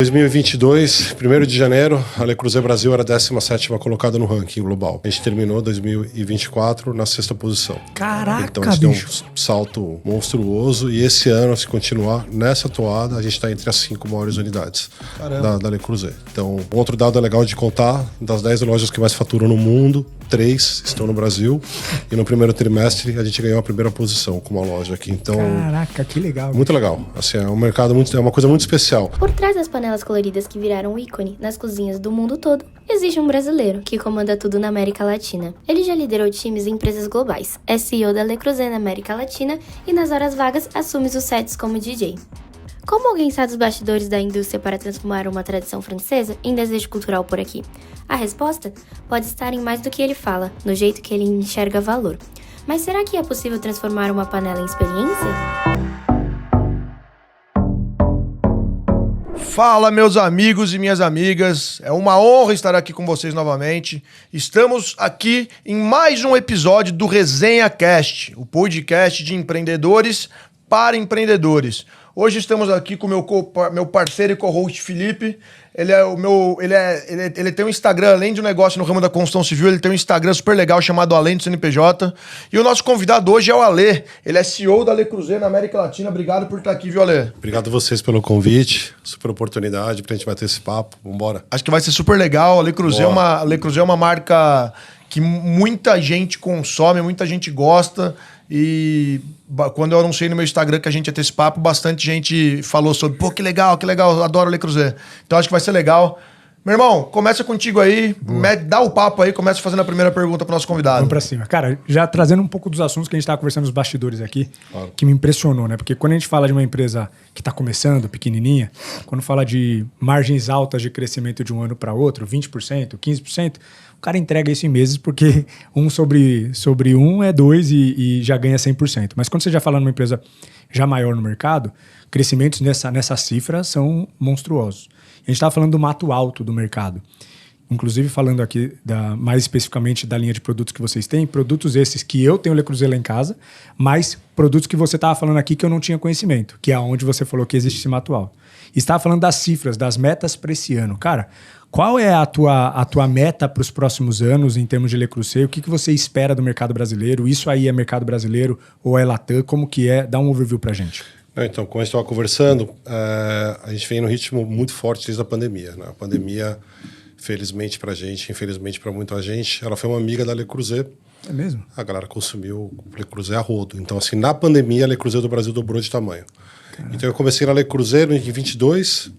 2022, 1º de janeiro, a Le Creuset Brasil era a 17ª colocada no ranking global. A gente terminou 2024 na 6ª posição. Caraca, então a gente deu um salto monstruoso e esse ano, se continuar nessa toada, a gente está entre as 5 maiores unidades da Le Creuset. Então, outro dado legal de contar, das 10 lojas que mais faturam no mundo, 3 estão no Brasil e no primeiro trimestre a gente ganhou a 1ª posição com uma loja aqui. Então, caraca, que legal. Muito legal. Assim, é um mercado é uma coisa muito especial. Por trás das panelas coloridas que viraram um ícone nas cozinhas do mundo todo, existe um brasileiro que comanda tudo na América Latina. Ele já liderou times em empresas globais, é CEO da Le Creuset na América Latina e nas horas vagas assume os sets como DJ. Como alguém sabe dos bastidores da indústria para transformar uma tradição francesa em desejo cultural por aqui? A resposta pode estar em mais do que ele fala, no jeito que ele enxerga valor. Mas será que é possível transformar uma panela em experiência? Fala, meus amigos e minhas amigas, é uma honra estar aqui com vocês novamente. Estamos aqui em mais um episódio do Resenha Cast, o podcast de empreendedores para empreendedores. Hoje estamos aqui com meu parceiro e co-host Felipe. Ele tem um Instagram, além de um negócio no ramo da construção civil, ele tem um Instagram super legal chamado Além do CNPJ. E o nosso convidado hoje é o Alê. Ele é CEO da Le Creuset na América Latina. Obrigado por estar aqui, viu, Alê? Obrigado a vocês pelo convite. Super oportunidade pra gente bater esse papo. Vambora. Acho que vai ser super legal. A Le Creuset é uma marca que muita gente consome, muita gente gosta. E quando eu anunciei no meu Instagram que a gente ia ter esse papo, bastante gente falou sobre, pô, que legal, eu adoro Le Creuset. Então acho que vai ser legal. Meu irmão, começa contigo aí, dá o papo aí, começa fazendo a primeira pergunta pro nosso convidado. Vamos pra cima. Cara, já trazendo um pouco dos assuntos que a gente tava conversando nos bastidores aqui, que me impressionou, né? Porque quando a gente fala de uma empresa que tá começando, pequenininha, quando fala de margens altas de crescimento de um ano para outro, 20%, 15%, o cara entrega isso em meses porque 1 sobre 1 é 2 e já ganha 100%. Mas quando você já fala numa empresa já maior no mercado, crescimentos nessa cifra são monstruosos. A gente estava falando do mato alto do mercado. Inclusive falando aqui mais especificamente da linha de produtos que vocês têm, produtos esses que eu tenho Le Creuset lá em casa, mas produtos que você estava falando aqui que eu não tinha conhecimento, que é onde você falou que existe esse mato alto. E estava falando das cifras, das metas para esse ano. Cara, qual é a tua meta para os próximos anos em termos de Le Creuset? O que você espera do mercado brasileiro? Isso aí é mercado brasileiro ou é Latam? Como que é? Dá um overview para a gente. Então, como a gente estava conversando, a gente vem num ritmo muito forte desde a pandemia. Né? A pandemia, felizmente para a gente, infelizmente para muita gente, ela foi uma amiga da Le Creuset. É mesmo? A galera consumiu Le Creuset a rodo. Então, assim, na pandemia, a Le Creuset do Brasil dobrou de tamanho. Caraca. Então, eu comecei na Le Creuset em 22.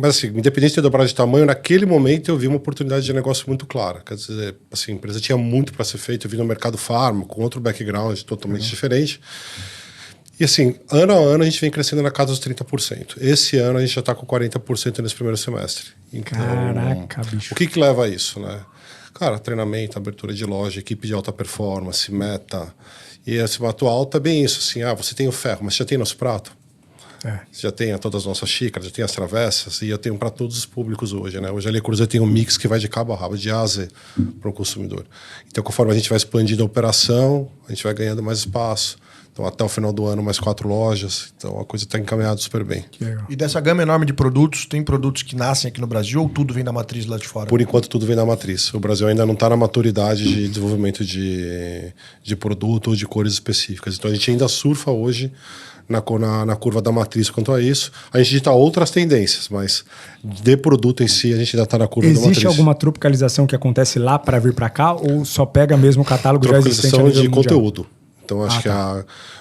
Mas, assim, independente de ter dobrado de tamanho, naquele momento eu vi uma oportunidade de negócio muito clara. Quer dizer, assim, a empresa tinha muito para ser feita. Eu vim no mercado farma, com outro background totalmente diferente. E assim, ano a ano a gente vem crescendo na casa dos 30%. Esse ano a gente já está com 40% nesse primeiro semestre. Então, caraca, bicho. O que leva a isso, né? Cara, treinamento, abertura de loja, equipe de alta performance, meta. E esse mato alto é bem isso, assim, você tem o ferro, mas você já tem nosso prato? Você já tem todas as nossas xícaras, já tem as travessas, e eu tenho para todos os públicos hoje, né? Hoje a Le Creuset tem um mix que vai de cabo a rabo, de A a Z, para o consumidor. Então, conforme a gente vai expandindo a operação, a gente vai ganhando mais espaço. Então, até o final do ano, mais 4 lojas. Então, a coisa está encaminhada super bem. E dessa gama enorme de produtos, tem produtos que nascem aqui no Brasil ou tudo vem da matriz lá de fora? Por enquanto, tudo vem da matriz. O Brasil ainda não está na maturidade de desenvolvimento de produto ou de cores específicas. Então, a gente ainda surfa hoje na curva da matriz quanto a isso. A gente dita outras tendências, mas de produto em si, a gente ainda está na curva da matriz. Existe alguma tropicalização que acontece lá para vir para cá ou só pega mesmo o catálogo já existente? Tropicalização de conteúdo. Então, acho que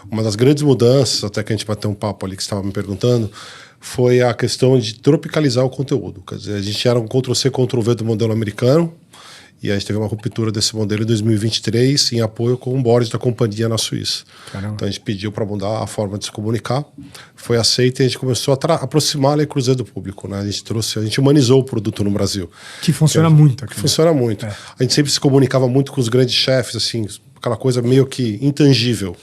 uma das grandes mudanças, até que a gente bateu um papo ali que você estava me perguntando, foi a questão de tropicalizar o conteúdo. Quer dizer, a gente era um Ctrl-C, Ctrl-V do modelo americano, e a gente teve uma ruptura desse modelo em 2023, em apoio com o board da companhia na Suíça. Caramba. Então, a gente pediu para mudar a forma de se comunicar, foi aceito e a gente começou a aproximar a Le Creuset do público. Né? A gente humanizou o produto no Brasil. Que funciona muito. Que funciona muito. A gente sempre se comunicava muito com os grandes chefes, assim, aquela coisa meio que intangível.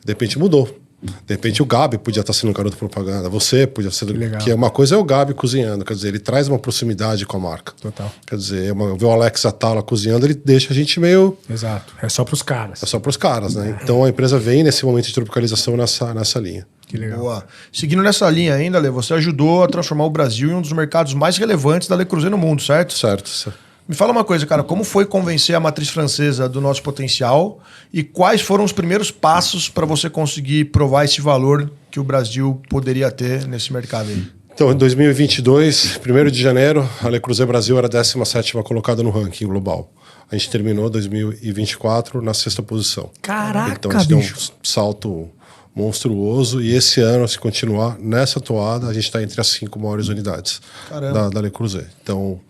De repente mudou. De repente o Gabi podia estar sendo um garoto propaganda, você podia ser... Que é uma coisa é o Gabi cozinhando, quer dizer, ele traz uma proximidade com a marca. Total. Quer dizer, ver o Alex Atala cozinhando, ele deixa a gente meio... Exato, é só pros caras. É só pros caras, né? Então a empresa vem nesse momento de tropicalização nessa linha. Que legal. Boa. Seguindo nessa linha ainda, Lê, você ajudou a transformar o Brasil em um dos mercados mais relevantes da Le Creuset no mundo, certo? Certo. Me fala uma coisa, cara, como foi convencer a matriz francesa do nosso potencial e quais foram os primeiros passos para você conseguir provar esse valor que o Brasil poderia ter nesse mercado aí? Então, em 2022, 1º de janeiro, a Le Creuset Brasil era a 17ª colocada no ranking global. A gente terminou 2024 na 6ª posição. Caraca, então, a gente bicho. deu um salto monstruoso e esse ano, se continuar nessa toada, a gente está entre as 5 maiores unidades da Le Creuset. Então,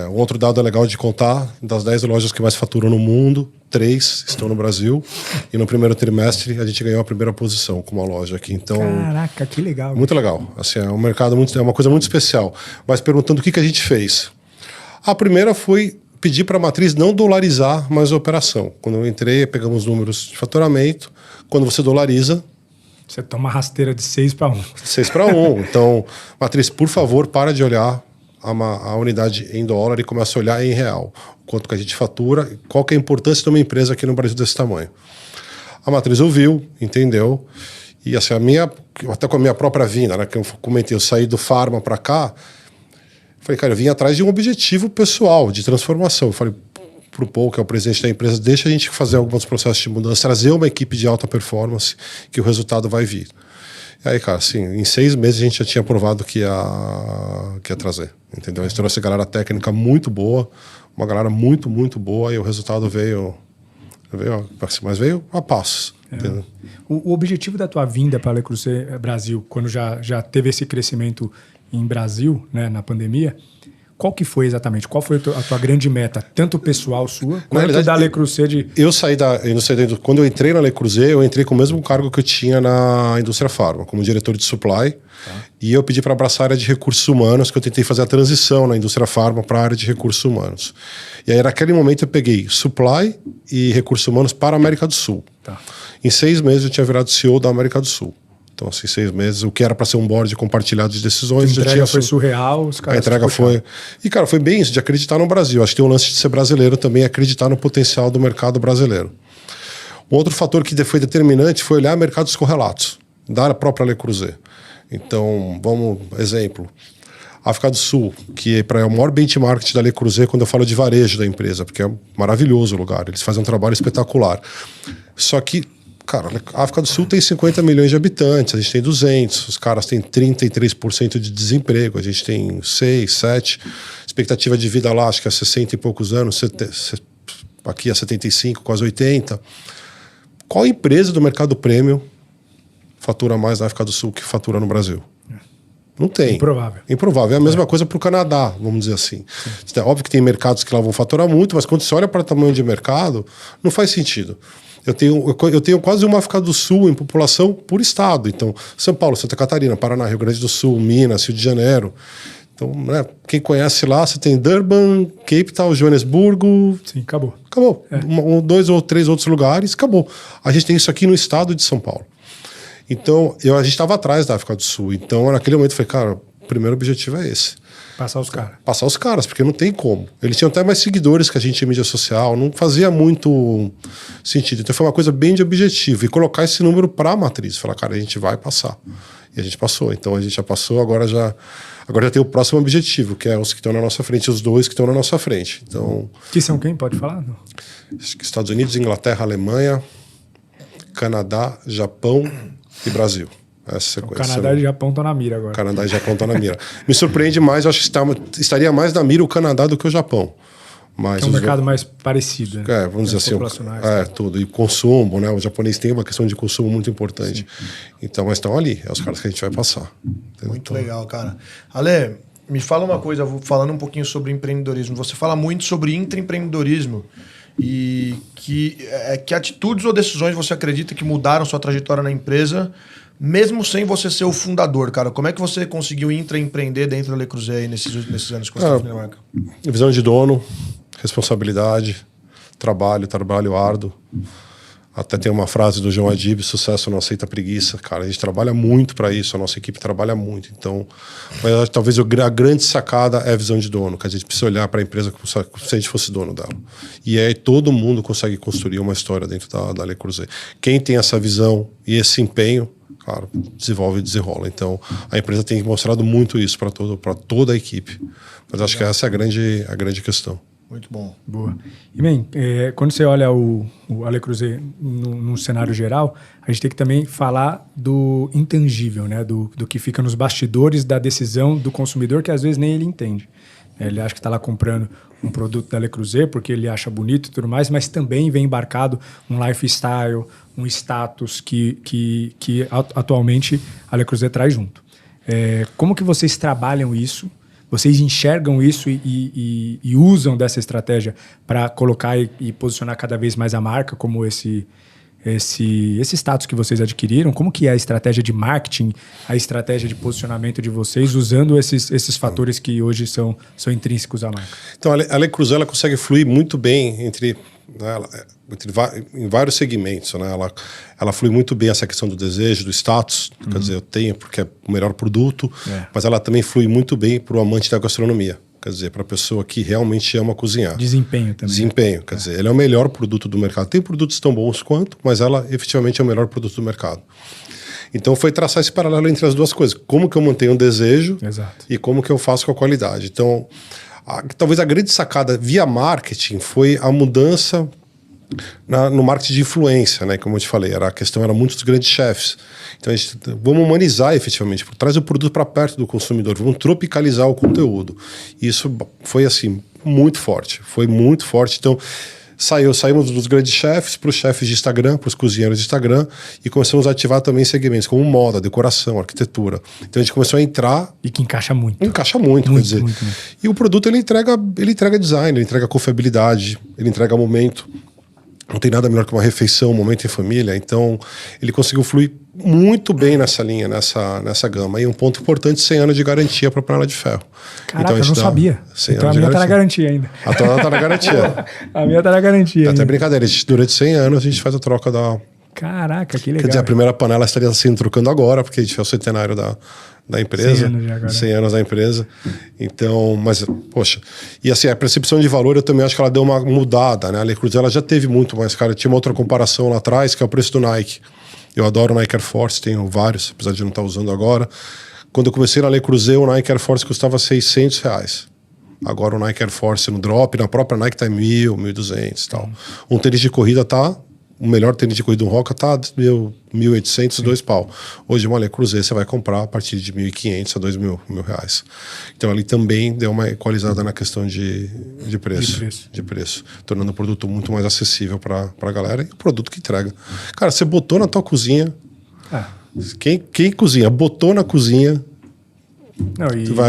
um outro dado legal de contar, das 10 lojas que mais faturam no mundo, 3 estão no Brasil. E no primeiro trimestre a gente ganhou a 1ª posição com uma loja aqui. Então, caraca, que legal. Muito legal. Assim, é um mercado é uma coisa muito especial. Mas perguntando o que a gente fez. A primeira foi pedir para a matriz não dolarizar mais a operação. Quando eu entrei, pegamos números de faturamento. Quando você dolariza, você toma rasteira de 6-1. 6-1. Então, matriz, por favor, para de olhar a unidade em dólar e começa a olhar em real. Quanto que a gente fatura, qual que é a importância de uma empresa aqui no Brasil desse tamanho. A matriz ouviu, entendeu, e assim, até com a minha própria vinda, né, que eu comentei, eu saí do Pharma para cá, falei, cara, eu vim atrás de um objetivo pessoal, de transformação. Eu falei pro Paul, que é o presidente da empresa, deixa a gente fazer alguns processos de mudança, trazer uma equipe de alta performance, que o resultado vai vir. E aí, cara, assim, em 6 meses a gente já tinha provado que ia trazer, entendeu? A gente trouxe galera técnica muito boa, uma galera muito, muito boa, e o resultado veio mas veio a passos. Entendeu? O objetivo da tua vinda para a Le Creuset Brasil, quando já teve esse crescimento em Brasil, né, na pandemia, qual que foi exatamente? Qual foi a tua grande meta, tanto pessoal sua, quanto da Le Creuset de... Eu saí da indústria... Quando eu entrei na Le Creuset, eu entrei com o mesmo cargo que eu tinha na indústria Pharma, como diretor de supply. E eu pedi para abraçar a área de recursos humanos, que eu tentei fazer a transição na indústria Pharma para a área de recursos humanos. E aí, naquele momento, eu peguei supply e recursos humanos para a América do Sul. Em 6 meses, eu tinha virado CEO da América do Sul. Então, assim, 6 meses, o que era para ser um board compartilhado de decisões... A entrega foi surreal, os caras... A entrega foi... E, cara, foi bem isso, de acreditar no Brasil. Acho que tem um lance de ser brasileiro também, acreditar no potencial do mercado brasileiro. Um outro fator que foi determinante foi olhar mercados correlatos, da própria Le Creuset. Então, exemplo, África do Sul, que é o maior benchmark da Le Creuset quando eu falo de varejo da empresa, porque é um maravilhoso lugar, eles fazem um trabalho espetacular. Só que, cara, a África do Sul tem 50 milhões de habitantes, a gente tem 200, os caras têm 33% de desemprego, a gente tem 6, 7, expectativa de vida lá, acho que é 60 e poucos anos, aqui é 75, quase 80. Qual empresa do mercado premium fatura mais na África do Sul que fatura no Brasil? Não tem. Improvável. É a mesma coisa para o Canadá, vamos dizer assim. É óbvio que tem mercados que lá vão faturar muito, mas quando você olha para o tamanho de mercado, não faz sentido. Eu tenho quase uma África do Sul em população por estado. Então, São Paulo, Santa Catarina, Paraná, Rio Grande do Sul, Minas, Rio de Janeiro. Então, né, quem conhece lá, você tem Durban, Cape Town, Joanesburgo. Sim, acabou. Acabou. 2 ou 3 outros lugares, acabou. A gente tem isso aqui no estado de São Paulo. Então, a gente estava atrás da África do Sul. Então, naquele momento, eu falei, cara, o primeiro objetivo é esse. Passar os caras. Passar os caras, porque não tem como. Eles tinham até mais seguidores que a gente em mídia social, não fazia muito sentido. Então, foi uma coisa bem de objetivo. E colocar esse número para a matriz. Falar, cara, a gente vai passar. E a gente passou. Então, a gente já passou, agora já tem o próximo objetivo, que é os que estão na nossa frente, os 2 que estão na nossa frente. Então, que são quem? Pode falar? Não. Acho que Estados Unidos, Inglaterra, Alemanha, Canadá, Japão e Brasil. Essa sequência. O Canadá e o Japão estão na mira agora. Canadá e Japão estão na mira. Me surpreende mais, eu acho que estaria mais na mira o Canadá do que o Japão. Mas é um mercado mais parecido. Né? Vamos dizer assim. Tudo. E consumo, né? O japonês tem uma questão de consumo muito importante. Sim. Então, mas estão ali. É os caras que a gente vai passar. Muito legal, cara. Ale, me fala uma coisa, falando um pouquinho sobre empreendedorismo. Você fala muito sobre intraempreendedorismo. E que atitudes ou decisões você acredita que mudaram sua trajetória na empresa, mesmo sem você ser o fundador, cara? Como é que você conseguiu intraempreender dentro da Le Creuset aí nesses anos que você estava na marca? Visão de dono, responsabilidade, trabalho árduo. Até tem uma frase do João Adib: sucesso não aceita preguiça. Cara, a gente trabalha muito para isso, a nossa equipe trabalha muito. Então, mas talvez a grande sacada é a visão de dono, que a gente precisa olhar para a empresa como se a gente fosse dono dela. E aí todo mundo consegue construir uma história dentro da Le Creuset. Quem tem essa visão e esse empenho claro, desenvolve e desenrola. Então, a empresa tem mostrado muito isso para toda a equipe. Mas acho que essa é a grande questão. Muito bom. Boa. E bem, quando você olha o Ale Creuset num cenário geral, a gente tem que também falar do intangível, né? Do que fica nos bastidores da decisão do consumidor, que às vezes nem ele entende. Ele acha que está lá comprando um produto da Le Creuset porque ele acha bonito e tudo mais, mas também vem embarcado um lifestyle, um status que atualmente a Le Creuset traz junto. Como que vocês trabalham isso? Vocês enxergam isso e usam dessa estratégia para colocar e posicionar cada vez mais a marca como esse status que vocês adquiriram? Como que é a estratégia de marketing, a estratégia de posicionamento de vocês, usando esses fatores que hoje são intrínsecos à marca? Então, a Le Creuset ela consegue fluir muito bem em vários segmentos, né? Ela flui muito bem essa questão do desejo, do status, quer dizer, eu tenho porque é o melhor produto, mas ela também flui muito bem para o amante da gastronomia, quer dizer, para a pessoa que realmente ama cozinhar. Desempenho também. Desempenho, quer dizer, ele é o melhor produto do mercado. Tem produtos tão bons quanto, mas ela efetivamente é o melhor produto do mercado. Então foi traçar esse paralelo entre as duas coisas. Como que eu mantenho o desejo e como que eu faço com a qualidade. Então, talvez a grande sacada via marketing foi a mudança no marketing de influência, né? Como eu te falei, a questão era muito dos grandes chefs. Então, vamos humanizar efetivamente, traz o produto para perto do consumidor, vamos tropicalizar o conteúdo. Isso foi assim, muito forte, foi muito forte. Então, saímos dos grandes chefs para os chefes de Instagram, para os cozinheiros de Instagram, e começamos a ativar também segmentos como moda, decoração, arquitetura. Então a gente começou a entrar... E que encaixa muito. Encaixa muito, quer dizer. Muito. E o produto ele entrega design, ele entrega confiabilidade, ele entrega momento. Não tem nada melhor que uma refeição, um momento em família. Então ele conseguiu fluir muito bem nessa linha, nessa gama. E um ponto importante, 100 anos de garantia para a panela de ferro. Caraca, então, eu não sabia. Então a minha tá na garantia ainda. A tua tá na garantia. A minha tá na garantia. Até brincadeira, durante 100 anos a gente faz a troca da... Caraca, que legal. Quer dizer, a primeira panela estaria sendo trocando agora, porque a gente fez o centenário da empresa. 100 anos já agora. 100 anos da empresa. Então, mas, poxa. E assim, a percepção de valor, eu também acho que ela deu uma mudada, né? A Le Creuset, ela já teve muito mais, cara. Tinha uma outra comparação lá atrás, que é o preço do Nike. Eu adoro o Nike Air Force, tenho vários, apesar de não estar usando agora. Quando eu comecei na Le Creuset, o Nike Air Force custava R$600. Agora o Nike Air Force no drop, na própria Nike tá em 1.000, 1.200 e tal. Um tênis de corrida tá... O melhor tênis de corrida do Roca tá 1.800, R$2. Hoje uma Le Creuset você vai comprar a partir de 1.500 a R$2.000. Então ali também deu uma equalizada na questão de preço. Tornando o produto muito mais acessível para a galera e o produto que entrega. Cara, você botou na tua cozinha, quem cozinha, botou na cozinha,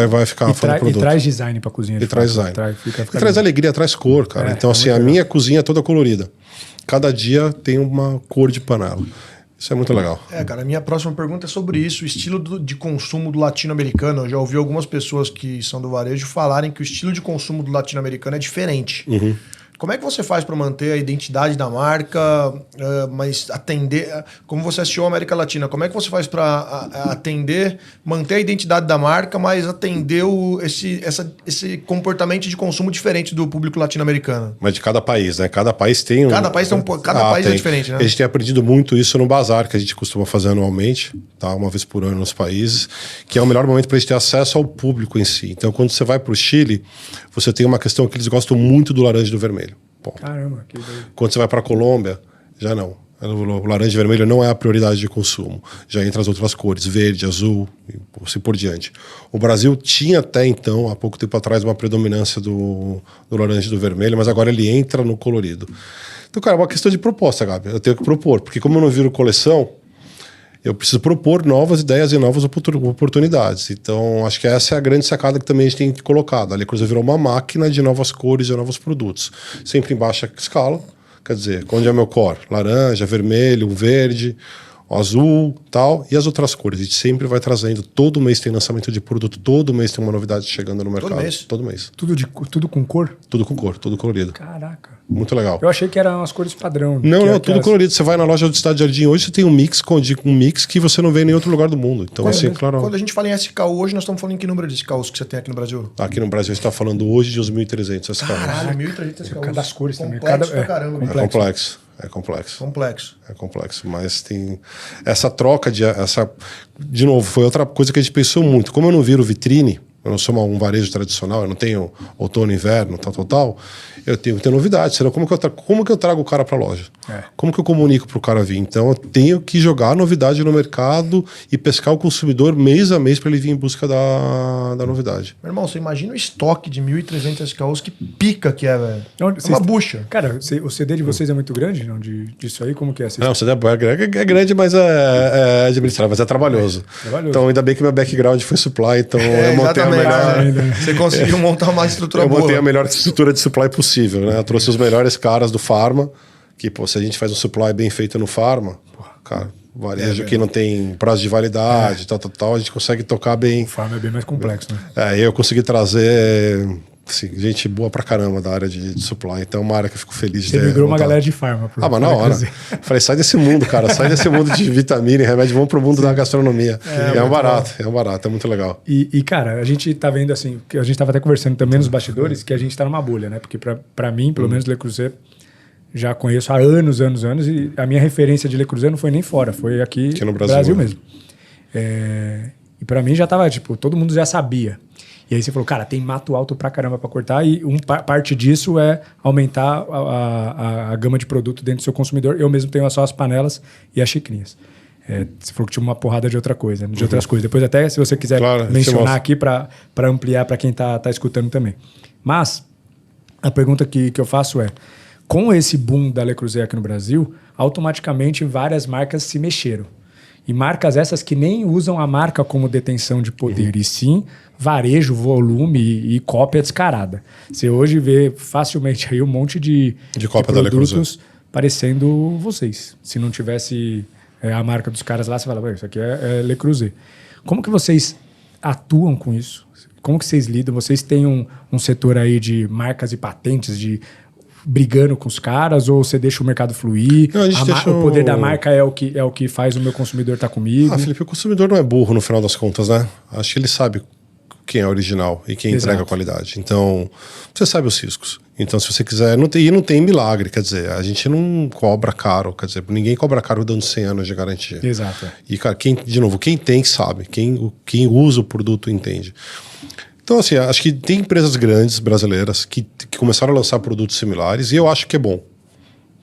vai ficar falando do produto. E traz design pra cozinha. E traz design. Traz alegria, traz cor, cara. Então assim, a minha cozinha é toda colorida. Cada dia tem uma cor de panela. Isso é muito legal. Cara, a minha próxima pergunta é sobre isso, o estilo de consumo do latino-americano. Eu já ouvi algumas pessoas que são do varejo falarem que o estilo de consumo do latino-americano é diferente. Uhum. Como é que você faz para manter a identidade da marca, mas atender... Como você assistiu a América Latina, como é que você faz para atender, manter a identidade da marca, mas atender esse comportamento de consumo diferente do público latino-americano? Mas de cada país, né? Cada país tem um... Cada país é diferente, né? A gente tem aprendido muito isso no bazar, que a gente costuma fazer anualmente, tá? Uma vez por ano nos países, que é o melhor momento para a gente ter acesso ao público em si. Então, quando você vai para o Chile, você tem uma questão que eles gostam muito do laranja e do vermelho. Ponto. Caramba, que doido. Quando você vai para a Colômbia, já não. O laranja e vermelho não é a prioridade de consumo. Já entra as outras cores, verde, azul, e assim por diante. O Brasil tinha até então, há pouco tempo atrás, uma predominância do laranja e do vermelho, mas agora ele entra no colorido. Então, cara, é uma questão de proposta, Gabi. Eu tenho que propor, porque como eu não viro coleção, eu preciso propor novas ideias e novas oportunidades. Então, acho que essa é a grande sacada que também a gente tem colocado. A Le Creuset virou uma máquina de novas cores e novos produtos. Sempre em baixa escala. Quer dizer, onde é meu core? Laranja, vermelho, verde, azul, tal. E as outras cores. A gente sempre vai trazendo. Todo mês tem lançamento de produto. Todo mês tem uma novidade chegando no mercado. Todo mês. Tudo com cor? Tudo com cor, tudo colorido. Caraca. Muito legal. Eu achei que eram as cores padrão. Não, tudo colorido. Você vai na loja do Cidade Jardim hoje, você tem um mix que você não vê em nenhum outro lugar do mundo. Então, claro. Quando a gente fala em SKU hoje, nós estamos falando em que número de SKUs que você tem aqui no Brasil? Aqui no Brasil a gente está falando hoje de uns 1.300 SKUs. Caralho, 1.300 SKUs. Cada das cores também. Complexo pra caramba. É complexo. É complexo. Complexo. É complexo, mas tem essa troca de novo, foi outra coisa que a gente pensou muito. Como eu não viro vitrine, eu não sou um varejo tradicional, eu não tenho outono, inverno, tal. Eu tenho que ter novidade, senão como que eu trago o cara para a loja? Como que eu comunico para o cara vir? Então eu tenho que jogar a novidade no mercado e pescar o consumidor mês a mês para ele vir em busca da novidade. Meu irmão, você imagina o estoque de 1.300 SKUs, que pica que é, velho. É uma bucha. Cara, o CD de vocês é muito grande, não? Disso aí, como que é? Não, o CD é grande, mas é administrado, mas é trabalhoso. Então ainda bem que meu background foi supply, então eu montei a melhor... Você conseguiu montar uma estrutura boa. Eu montei a melhor estrutura de supply possível, né? Eu trouxe os melhores caras do Pharma, que, pô, se a gente faz um supply bem feito no Pharma, cara, varejo que não tem prazo de validade, tal, a gente consegue tocar bem. O Pharma é bem mais complexo, né? Eu consegui trazer assim, gente boa pra caramba da área de supply, então é uma área que eu fico feliz de ter. Você migrou uma galera de Pharma. Mas na hora. Falei, sai desse mundo, cara, sai desse mundo de vitamina e remédio, vamos pro mundo da gastronomia. É um barato, é muito legal. E, cara, a gente tá vendo assim, que a gente tava até conversando também nos bastidores, que a gente tá numa bolha, né? Porque pra mim, pelo menos, Le Creuset, já conheço há anos, e a minha referência de Le Creuset não foi nem fora, foi aqui no Brasil mesmo. E pra mim já tava, tipo, todo mundo já sabia. E aí você falou, cara, tem mato alto pra caramba pra cortar e parte disso é aumentar a gama de produto dentro do seu consumidor. Eu mesmo tenho só as panelas e as xicrinhas. Você falou que tinha uma porrada de outra coisa, de outras coisas. Depois até, se você quiser mencionar aqui pra ampliar pra quem tá escutando também. Mas a pergunta que eu faço é, com esse boom da Le Creuset aqui no Brasil, automaticamente várias marcas se mexeram. E marcas essas que nem usam a marca como detenção de poder, e sim varejo, volume e cópia descarada. Você hoje vê facilmente aí um monte de cópia da Le Creuset produtos parecendo vocês. Se não tivesse a marca dos caras lá, você fala, isso aqui é Le Creuset. Como que vocês atuam com isso? Como que vocês lidam? Vocês têm um setor aí de marcas e patentes, brigando com os caras, ou você deixa o mercado fluir? Não, o poder da marca é o que faz o meu consumidor estar comigo? Felipe, o consumidor não é burro no final das contas, né? Acho que ele sabe quem é original e quem entrega a qualidade. Então, você sabe os riscos. Então, se você quiser... Não tem milagre, quer dizer, a gente não cobra caro, quer dizer, ninguém cobra caro dando 100 anos de garantia. Exato. E, cara, quem tem, sabe. Quem usa o produto entende. Então, assim, acho que tem empresas grandes brasileiras que começaram a lançar produtos similares e eu acho que é bom.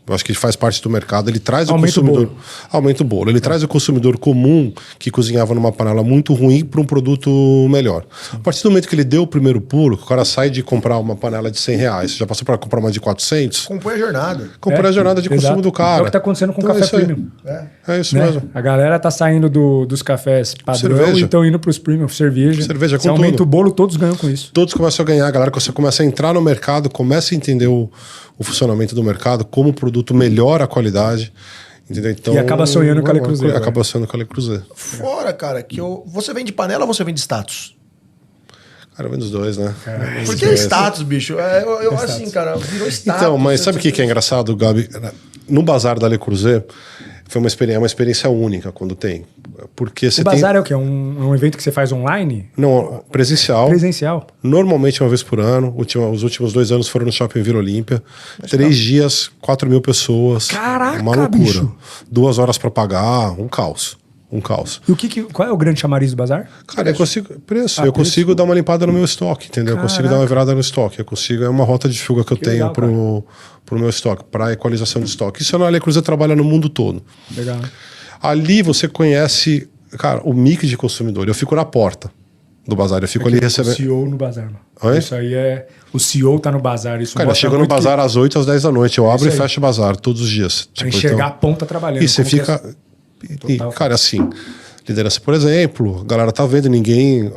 Eu acho que ele faz parte do mercado, ele traz o consumidor... Aumenta o bolo. Ele traz o consumidor comum que cozinhava numa panela muito ruim para um produto melhor. Sim. A partir do momento que ele deu o primeiro pulo, que o cara sai de comprar uma panela de R$100, já passou para comprar uma de 400... Compõe a jornada. Compõe a jornada de consumo do cara. É o que está acontecendo com o café premium. É isso mesmo. A galera tá saindo dos cafés padrão e estão indo para os premium, cerveja. Cerveja com tudo. Aumenta o bolo, todos ganham com isso. Todos começam a ganhar. A galera começa a entrar no mercado, começa a entender o funcionamento do mercado, como o produto melhora a qualidade, entendeu? Então, e acaba sonhando com a Le Creuset. Acaba sonhando com a Le Creuset. Fora, cara, você vende panela ou você vende status? Cara, eu vendo os dois, né? Por que status, bicho? Assim, cara, virou status. Então, mas sabe o que é engraçado, Gabi? No bazar da Le Creuset, foi uma experiência única quando tem. Porque o bazar é o quê? Um evento que você faz online? Não, presencial. Presencial. Normalmente uma vez por ano. Os últimos 2 anos foram no Shopping Vila Olímpia. 3 dias, 4 mil pessoas. Caraca, uma loucura. Bicho. 2 horas para pagar, um caos. E qual é o grande chamariz do bazar? Cara, eu consigo dar uma limpada no meu estoque, entendeu? Caraca. Eu consigo dar uma virada no estoque. É uma rota de fuga que eu tenho pro meu estoque, para equalização de estoque. Isso a Le Creuset trabalha no mundo todo. Legal. Ali você conhece, cara, o mix de consumidor. Eu fico na porta do bazar, eu fico ali recebendo... O CEO no bazar, mano. Isso aí é... O CEO tá no bazar. Isso cara, eu chego no bazar às 8 às 10 da noite. Eu abro e fecho o bazar todos os dias. Pra enxergar a ponta trabalhando. E você fica... cara, assim... Liderança, por exemplo, a galera tá vendo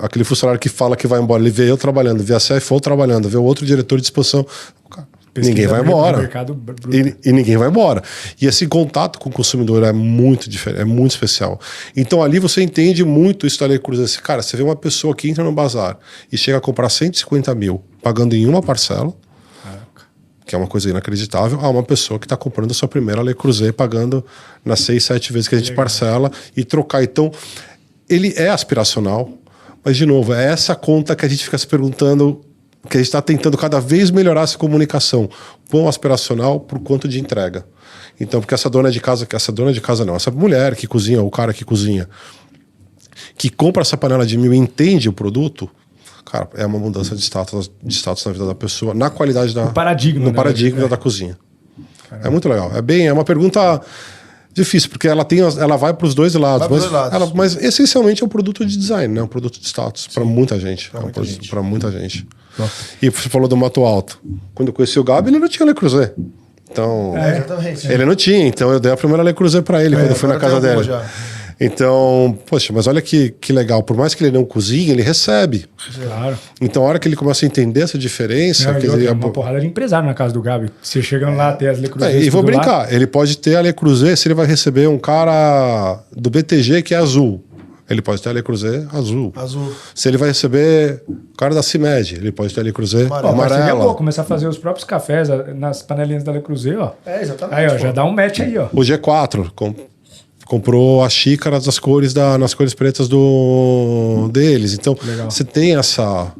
aquele funcionário que fala que vai embora, ele vê eu trabalhando, vê a CFO trabalhando, vê o outro diretor de exposição, ninguém vai embora. E ninguém vai embora. E esse contato com o consumidor é muito diferente, é muito especial. Então ali você entende muito isso da Le Creuset. Cara, você vê uma pessoa que entra no bazar e chega a comprar 150 mil, pagando em uma parcela, que é uma coisa inacreditável, a uma pessoa que está comprando a sua primeira Le Creuset, pagando nas 6, 7 vezes que a gente parcela e trocar. Então, ele é aspiracional, mas, de novo, é essa conta que a gente fica se perguntando Porque a gente está tentando cada vez melhorar essa comunicação, quão aspiracional por quanto de entrega. Então, porque essa dona de casa não, essa mulher que cozinha, o cara que cozinha, que compra essa panela de 1.000 e entende o produto, cara, é uma mudança de status na vida da pessoa, na qualidade da... No paradigma da cozinha. Caramba. É muito legal. É uma pergunta difícil, porque ela vai para os dois lados. Mas essencialmente é um produto de design, né? Um produto de status para muita gente. Para muita gente. E você falou do Mato Alto. Quando eu conheci o Gabi, ele não tinha Le Creuset. Então, ele não tinha. Então eu dei a primeira Le Creuset para ele quando eu fui na casa dele. Então, poxa, mas olha que legal. Por mais que ele não cozinhe, ele recebe. Claro. Então, a hora que ele começa a entender essa diferença... uma porrada de empresário na casa do Gabi. Você chegando lá, ter as Le Creuset... E vou brincar. Lá. Ele pode ter a Le Creuset se ele vai receber um cara do BTG que é azul. Ele pode ter a Le Creuset azul. Se ele vai receber o cara da CIMED, ele pode ter a Le Creuset amarela. Seria bom começar a fazer os próprios cafés nas panelinhas da Le Creuset, ó. Exatamente. Aí, ó, já dá um match aí, ó. O G4 comprou as xícaras nas cores pretas deles. Então, você tem essa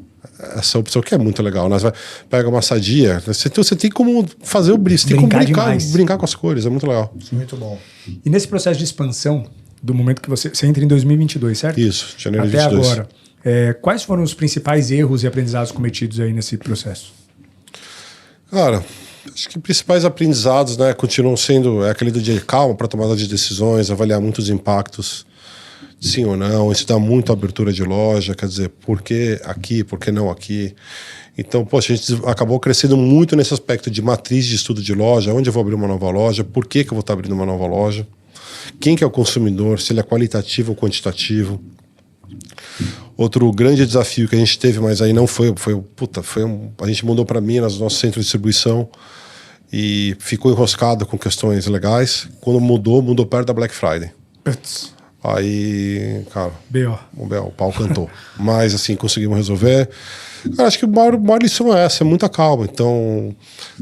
opção que é muito legal. Nós pega uma sadia, você tem como fazer o brilho, você tem como brincar com as cores, é muito legal. Muito bom. E nesse processo de expansão, do momento que você entra em 2022, certo? Isso, janeiro de Até 22. agora, quais foram os principais erros e aprendizados cometidos aí nesse processo? Cara, acho que principais aprendizados, né, continuam sendo aquele do dia de calma para tomada de decisões, avaliar muitos impactos, sim ou não, isso dá muito abertura de loja, quer dizer, por que aqui, por que não aqui? Então, poxa, a gente acabou crescendo muito nesse aspecto de matriz de estudo de loja, onde eu vou abrir uma nova loja, por que eu vou estar abrindo uma nova loja, quem que é o consumidor, se ele é qualitativo ou quantitativo. Outro grande desafio que a gente teve, mas aí não a gente mudou para Minas, nosso centro de distribuição, e ficou enroscado com questões legais. Quando mudou perto da Black Friday. Putz. Aí, cara, o pau cantou. Mas assim, conseguimos resolver. Cara, acho que a maior lição é essa, é muita calma. Então,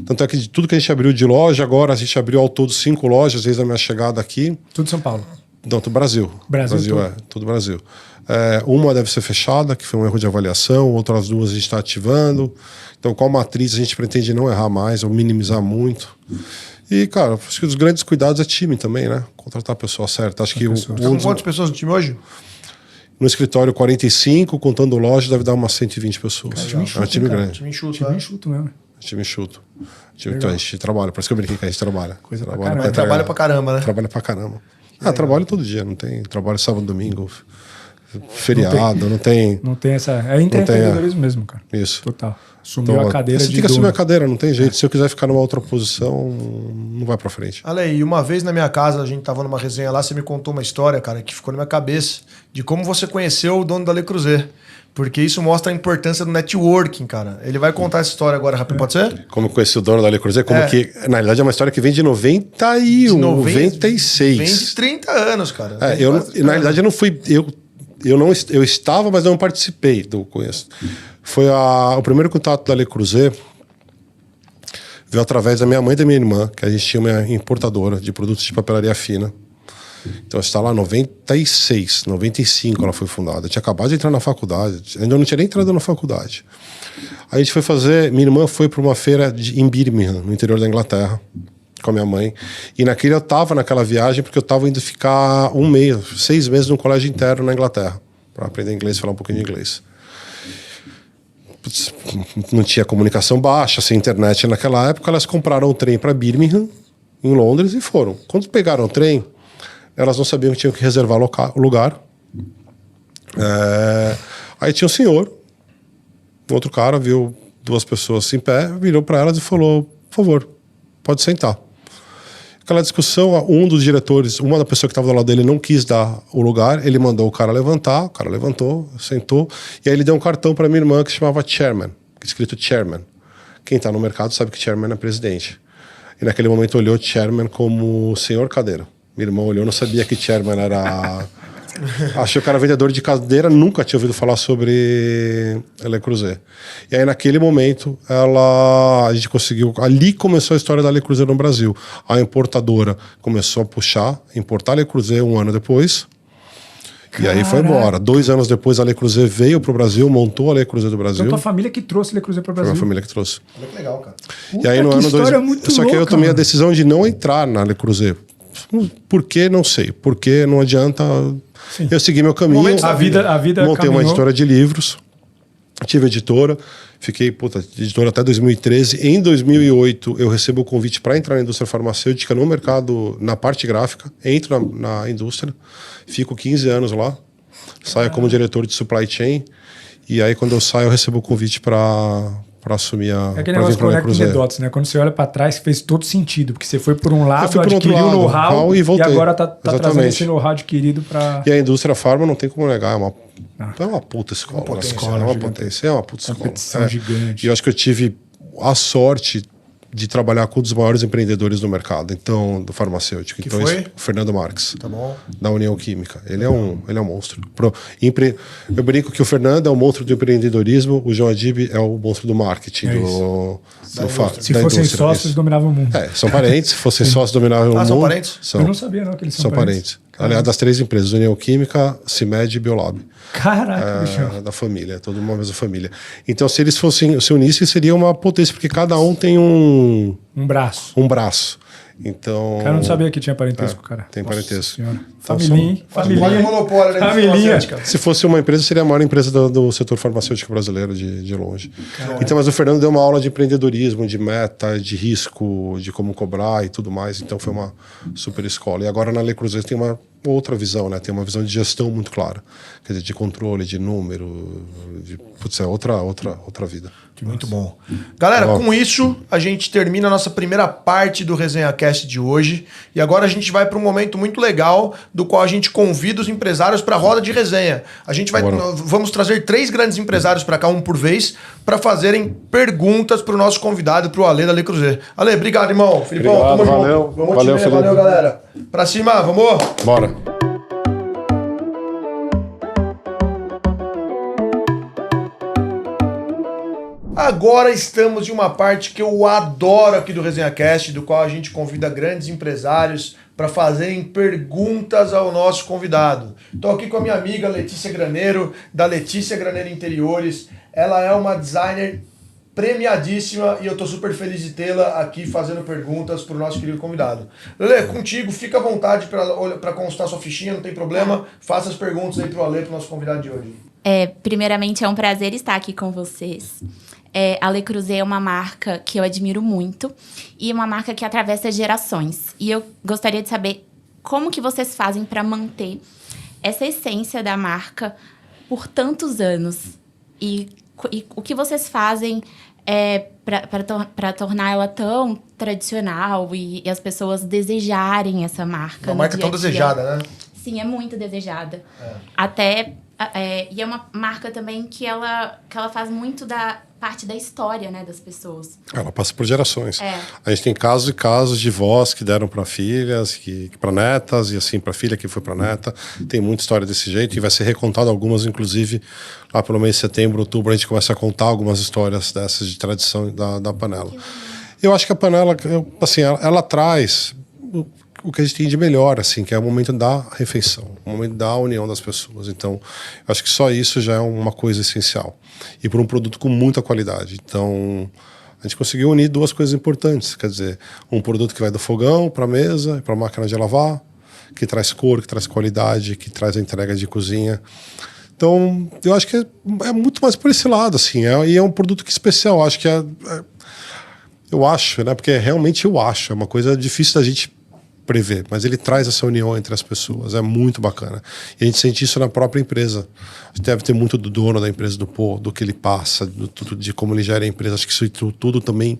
tanto é que de tudo que a gente abriu de loja, agora a gente abriu ao todo 5 lojas desde a minha chegada aqui. Tudo São Paulo? Não, tudo Brasil. Tudo Brasil. Uma deve ser fechada, que foi um erro de avaliação, outras 2 a gente está ativando. Então, qual matriz a gente pretende não errar mais ou minimizar muito. E, cara, acho que os grandes cuidados é time também, né? Contratar a pessoa certa. Acho que quantas pessoas no time hoje? No escritório, 45, contando loja, deve dar umas 120 pessoas. É um time grande. Time enxuto, time enxuto mesmo. Time enxuto. Então, a gente trabalha, por isso que eu brinquei que a gente trabalha. Trabalha pra caramba, né? Trabalha pra caramba. Trabalho todo dia, não tem trabalho sábado, domingo, feriado, não tem... Não tem essa... É empreendedorismo mesmo, cara. Isso. Total. Assumiu a cadeira você tem que assumir a cadeira, não tem jeito. Se eu quiser ficar numa outra posição, não vai pra frente. Ale, e uma vez na minha casa, a gente tava numa resenha lá, você me contou uma história, cara, que ficou na minha cabeça, de como você conheceu o dono da Le Creuset. Porque isso mostra a importância do networking, cara. Ele vai contar essa história agora, rápido, pode ser? Como eu conheci o dono da Le Creuset, que, na realidade, é uma história que vem de 96. Vem de 30 anos, cara. Na realidade, eu não fui... Eu estava, mas não participei do conheço. Foi o primeiro contato da Le Creuset veio através da minha mãe e da minha irmã, que a gente tinha uma importadora de produtos de papelaria fina. Então, está lá em 96, 95 ela foi fundada. Eu tinha acabado de entrar na faculdade, ainda não tinha nem entrado na faculdade. A gente foi minha irmã foi para uma feira em Birmingham, no interior da Inglaterra, com a minha mãe. E eu estava naquela viagem porque eu estava indo ficar 6 meses num colégio interno na Inglaterra, para aprender inglês e falar um pouquinho de inglês. Não tinha comunicação baixa, sem internet naquela época. Elas compraram um trem para Birmingham, em Londres, e foram. Quando pegaram o trem, elas não sabiam que tinham que reservar o lugar. Aí tinha um senhor, outro cara, viu 2 pessoas em pé, virou para elas e falou: por favor, pode sentar. Aquela discussão, um dos diretores, uma da pessoa que estava do lado dele não quis dar o lugar, ele mandou o cara levantar, o cara levantou, sentou, e aí ele deu um cartão para minha irmã que se chamava Chairman, escrito Chairman. Quem está no mercado sabe que Chairman é presidente. E naquele momento olhou Chairman como senhor cadeira. Minha irmã olhou, não sabia que Chairman era... Achou que era vendedor de cadeira, nunca tinha ouvido falar sobre Le Creuset. E aí, naquele momento, a gente conseguiu... Ali começou a história da Le Creuset no Brasil. A importadora começou a importar Le Creuset 1 ano depois. E aí foi embora. 2 anos depois a Le Creuset veio pro Brasil, montou a Le Creuset do Brasil. Então tua família que trouxe Le Creuset pro Brasil. Foi a família que trouxe. Olha que legal, cara. E aí no ano 2000, só que aí eu tomei a decisão de não entrar na Le Creuset. Por que? Não sei. Porque não adianta. Sim. Eu segui meu caminho. A vida montei uma editora de livros. Tive editora. Fiquei editora até 2013. Em 2008 eu recebo o convite para entrar na indústria farmacêutica no mercado, na parte gráfica. Entro na indústria. Fico 15 anos lá. Saio como diretor de supply chain. E aí quando eu saio eu recebo o convite para assumir a... É aquele negócio conecta the dots, né? Quando você olha para trás, fez todo sentido. Porque você foi por um lado, adquiriu o know-how e agora tá trazendo esse know-how adquirido para... E a indústria farma não tem como negar. É uma puta escola. É uma potência. É uma puta escola. Competição gigante. E eu acho que eu tive a sorte de trabalhar com um dos maiores empreendedores do mercado, então, do farmacêutico. Que então, foi? O Fernando Marques, tá bom. Da União Química. Ele é um monstro. Eu brinco que o Fernando é o monstro do empreendedorismo, o João Adib é o monstro do marketing. Se fossem sócios, dominavam o mundo. São parentes. Se fossem sócios, dominavam o mundo. São parentes? Eu não sabia não que eles são parentes. Aliás, das 3 empresas, União Química, CIMED e Biolab. Caraca, bicho. Da família, toda uma mesma família. Então, se eles se unissem, seria uma potência, porque cada um tem um braço. Então... Cara, eu não sabia que tinha parentesco, cara. Tem parentesco. Família. Se fosse uma empresa, seria a maior empresa do setor farmacêutico brasileiro, de longe. Então, mas o Fernando deu uma aula de empreendedorismo, de meta, de risco, de como cobrar e tudo mais. Então, foi uma super escola. E agora na Le Creuset tem uma outra visão, né? Tem uma visão de gestão muito clara. Quer dizer, de controle, de número. É outra vida. Muito bom. Galera, com isso, a gente termina a nossa primeira parte do Resenha Cast de hoje. E agora a gente vai para um momento muito legal, do qual a gente convida os empresários para a roda de resenha. Vamos trazer 3 grandes empresários para cá, um por vez, para fazerem perguntas para o nosso convidado, para o Ale da Le Creuset. Ale, obrigado, irmão. Filipão, tamo junto. Valeu, galera. Para cima, vamos? Bora. Agora estamos em uma parte que eu adoro aqui do Resenha Cast, do qual a gente convida grandes empresários para fazerem perguntas ao nosso convidado. Estou aqui com a minha amiga Letícia Graneiro, da Letícia Graneiro Interiores. Ela é uma designer premiadíssima e eu estou super feliz de tê-la aqui fazendo perguntas para o nosso querido convidado. Lelê, contigo, fica à vontade para consultar sua fichinha, não tem problema. Faça as perguntas aí para o Ale, para o nosso convidado de hoje. Primeiramente, é um prazer estar aqui com vocês. A Le Creuset é uma marca que eu admiro muito e uma marca que atravessa gerações. E eu gostaria de saber como que vocês fazem para manter essa essência da marca por tantos anos e o que vocês fazem para tornar ela tão tradicional e as pessoas desejarem essa marca. Uma marca tão desejada, né? Sim, é muito desejada. E é uma marca também que ela faz muito da parte da história, né, das pessoas. Ela passa por gerações. A gente tem casos e casos de vós que deram para filhas, para netas, e assim, para filha que foi para neta. Tem muita história desse jeito e vai ser recontado algumas, inclusive, lá pelo mês de setembro, outubro, a gente começa a contar algumas histórias dessas de tradição da panela. Eu acho que a panela, assim, ela traz o que a gente tem de melhor, assim, que é o momento da refeição, o momento da união das pessoas. Então, eu acho que só isso já é uma coisa essencial. E por um produto com muita qualidade. Então, a gente conseguiu unir 2 coisas importantes. Quer dizer, um produto que vai do fogão para a mesa, para a máquina de lavar, que traz cor, que traz qualidade, que traz a entrega de cozinha. Então, eu acho que é muito mais por esse lado, assim. E é um produto que é especial. Acho que eu acho, né? Porque realmente eu acho. É uma coisa difícil da gente prever, mas ele traz essa união entre as pessoas, é muito bacana. E a gente sente isso na própria empresa. Deve ter muito do dono da empresa, do que ele passa, de como ele gera a empresa. Acho que isso tudo também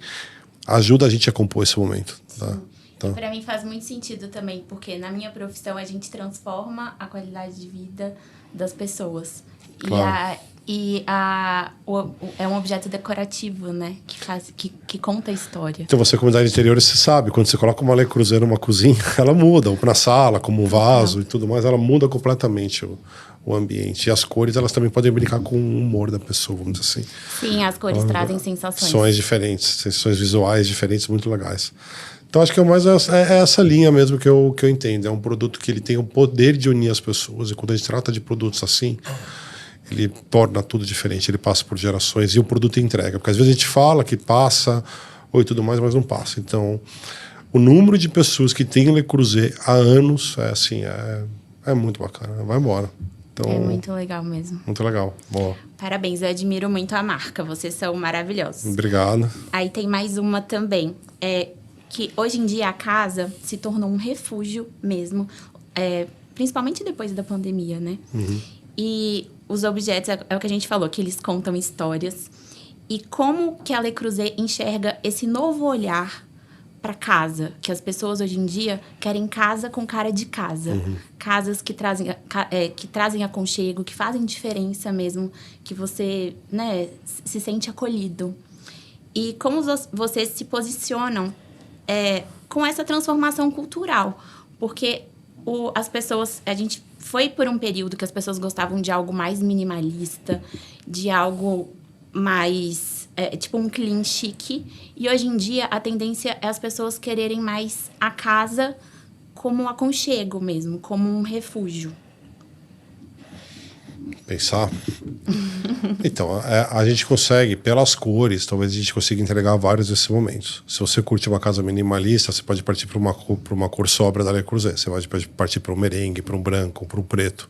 ajuda a gente a compor esse momento. Tá? Então, para mim faz muito sentido também, porque na minha profissão a gente transforma a qualidade de vida das pessoas. Claro. É um objeto decorativo, né? Que conta a história. Então você, como designer de interiores, você sabe, quando você coloca uma Le Creuset numa cozinha, ela muda, ou na sala, como um vaso e tudo mais, ela muda completamente o ambiente. E as cores, elas também podem brincar com o humor da pessoa, vamos dizer assim. Sim, as cores trazem sensações. Sensações diferentes, sensações visuais diferentes, muito legais. Então acho que é mais essa linha mesmo que eu entendo. É um produto que ele tem o poder de unir as pessoas. E quando a gente trata de produtos assim, ele torna tudo diferente. Ele passa por gerações e o produto entrega. Porque às vezes a gente fala que passa ou e tudo mais, mas não passa. Então o número de pessoas que tem Le Creuset há anos é muito bacana. Vai embora. Então, é muito legal mesmo. Muito legal. Boa. Parabéns, eu admiro muito a marca. Vocês são maravilhosos. Obrigado. Aí tem mais uma também. Que hoje em dia a casa se tornou um refúgio mesmo. Principalmente depois da pandemia, né? Uhum. E os objetos, é o que a gente falou, que eles contam histórias. E como que a Le Creuset enxerga esse novo olhar para casa, que as pessoas hoje em dia querem casa com cara de casa. Uhum. Casas que trazem aconchego, que fazem diferença mesmo, que você, né, se sente acolhido. E como vocês se posicionam com essa transformação cultural? Porque as pessoas... A gente foi por um período que as pessoas gostavam de algo mais minimalista, de algo mais... tipo um clean chique. E hoje em dia, a tendência é as pessoas quererem mais a casa como um aconchego mesmo, como um refúgio. Pensar. Então, a gente consegue, pelas cores, talvez a gente consiga entregar vários desses momentos. Se você curte uma casa minimalista, você pode partir para uma cor sóbria da Le Creuset. Você pode partir para um merengue, para um branco, para um preto.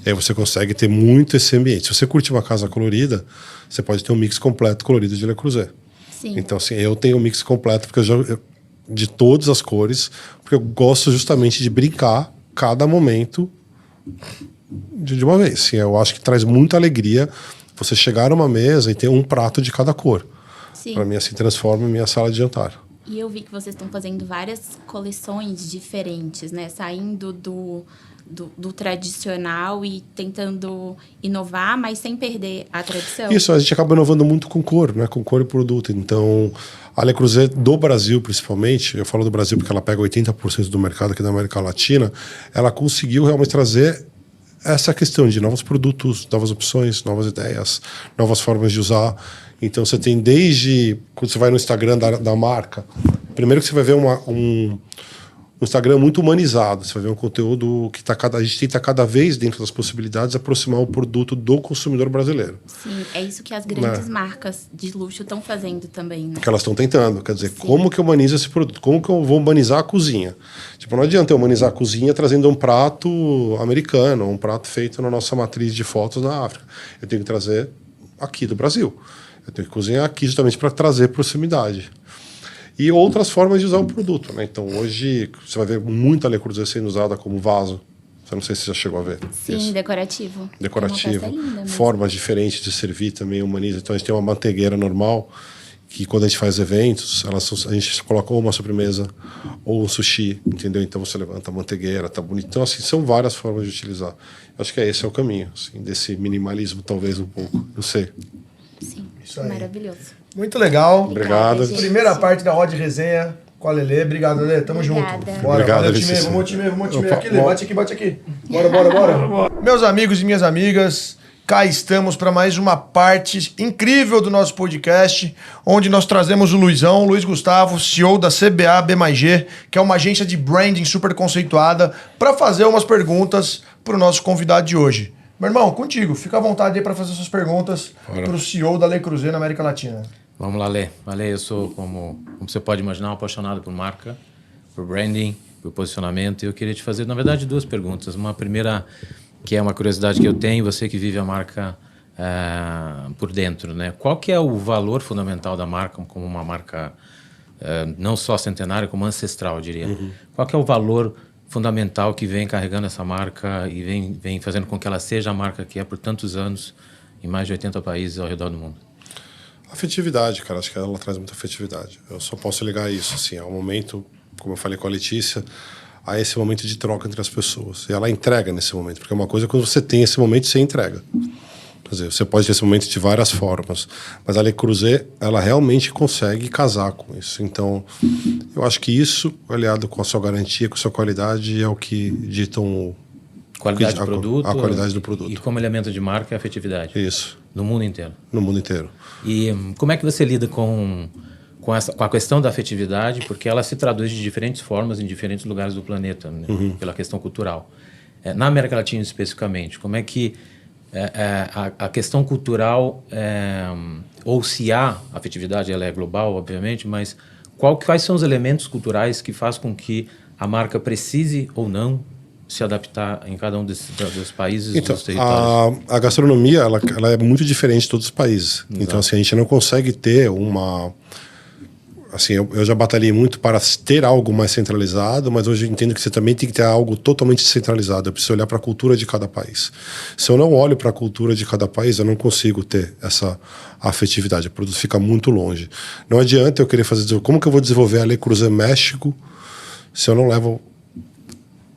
E aí você consegue ter muito esse ambiente. Se você curte uma casa colorida, você pode ter um mix completo colorido de Le Creuset. Sim. Então, assim, eu tenho um mix completo porque de todas as cores, porque eu gosto justamente de brincar cada momento de uma vez. Assim, eu acho que traz muita alegria você chegar numa mesa e ter um prato de cada cor. Para mim, assim, transforma a minha sala de jantar. E eu vi que vocês estão fazendo várias coleções diferentes, né? Saindo do tradicional e tentando inovar, mas sem perder a tradição. Isso, a gente acaba inovando muito com cor, né? Com cor e produto. Então, a Le Creuset do Brasil, principalmente, eu falo do Brasil porque ela pega 80% do mercado aqui da América Latina, ela conseguiu realmente trazer essa questão de novos produtos, novas opções, novas ideias, novas formas de usar. Então você tem desde... Quando você vai no Instagram da marca, primeiro que você vai ver um Instagram muito humanizado. Você vai ver um conteúdo que a gente tenta cada vez, dentro das possibilidades, aproximar o produto do consumidor brasileiro. Sim, é isso que as grandes marcas de luxo estão fazendo também, né? Que elas estão tentando. Quer dizer, como que eu humanizo esse produto? Como que eu vou humanizar a cozinha? Tipo, não adianta eu humanizar a cozinha trazendo um prato americano, um prato feito na nossa matriz de fotos na África. Eu tenho que trazer aqui do Brasil. Eu tenho que cozinhar aqui justamente para trazer proximidade. E outras formas de usar o produto, né? Então, hoje, você vai ver muita Le Creuset sendo usada como vaso. Eu não sei se você já chegou a ver. Sim, isso. decorativo. Decorativo. É uma peça linda mesmo. Formas diferentes de servir também humaniza. Então, a gente tem uma manteigueira normal, que quando a gente faz eventos, a gente coloca ou uma sobremesa ou um sushi, entendeu? Então, você levanta a manteigueira, tá bonito. Então, assim, são várias formas de utilizar. Eu acho que esse é o caminho, assim, desse minimalismo, talvez, um pouco. Não sei. Sim, Isso aí. maravilhoso. Muito legal. Obrigado. gente. Primeira parte da Rod Resenha com a Lelê. Obrigado, Lelê. Tamo Obrigada. junto. Bora, Obrigado, valeu, Alice. time. Vamos, time. Opa, Aqui, Lelê. Bate aqui. Bora. Meus amigos e minhas amigas, cá estamos para mais uma parte incrível do nosso podcast, onde nós trazemos o Luiz Gustavo, CEO da CBA B+G, que é uma agência de branding super conceituada, para fazer umas perguntas para o nosso convidado de hoje. Meu irmão, contigo. Fica à vontade aí para fazer suas perguntas para o CEO da Le Creuset na América Latina. Vamos lá, Lê. Eu sou, como você pode imaginar, um apaixonado por marca, por branding, por posicionamento. E eu queria te fazer, na verdade, duas perguntas. Uma primeira, que é uma curiosidade que eu tenho, você que vive a marca por dentro, né? Qual que é o valor fundamental da marca como uma marca não só centenária, como ancestral, eu diria? Uhum. Qual que é o valor fundamental que vem carregando essa marca e vem fazendo com que ela seja a marca que é por tantos anos em mais de 80 países ao redor do mundo? Afetividade, cara. Acho que ela traz muita afetividade. Eu só posso ligar isso, assim, ao momento, como eu falei com a Letícia, a esse momento de troca entre as pessoas. E ela entrega nesse momento, porque é uma coisa quando você tem esse momento, você entrega. Quer dizer, você pode ter esse momento de várias formas, mas a Le Creuset, ela realmente consegue casar com isso. Então, eu acho que isso, aliado com a sua garantia, com a sua qualidade, é o que ditam qualidade do produto. A qualidade do produto. E como elemento de marca, a afetividade. Isso. No mundo inteiro. No mundo inteiro. E como é que você lida com com a questão da afetividade, porque ela se traduz de diferentes formas em diferentes lugares do planeta, né? Pela questão cultural. Na América Latina, especificamente, como é que a questão cultural, ou se há afetividade, ela é global, obviamente, mas quais são os elementos culturais que faz com que a marca precise ou não se adaptar em cada um dos países, então, dos territórios? A gastronomia, ela é muito diferente em todos os países. Exato. Então, assim, a gente não consegue ter uma... Assim, eu já batalhei muito para ter algo mais centralizado, mas hoje eu entendo que você também tem que ter algo totalmente centralizado. Eu preciso olhar para a cultura de cada país. Se eu não olho para a cultura de cada país, eu não consigo ter essa afetividade. O produto fica muito longe. Não adianta eu querer fazer... Como que eu vou desenvolver a Le Creuset México se eu não levo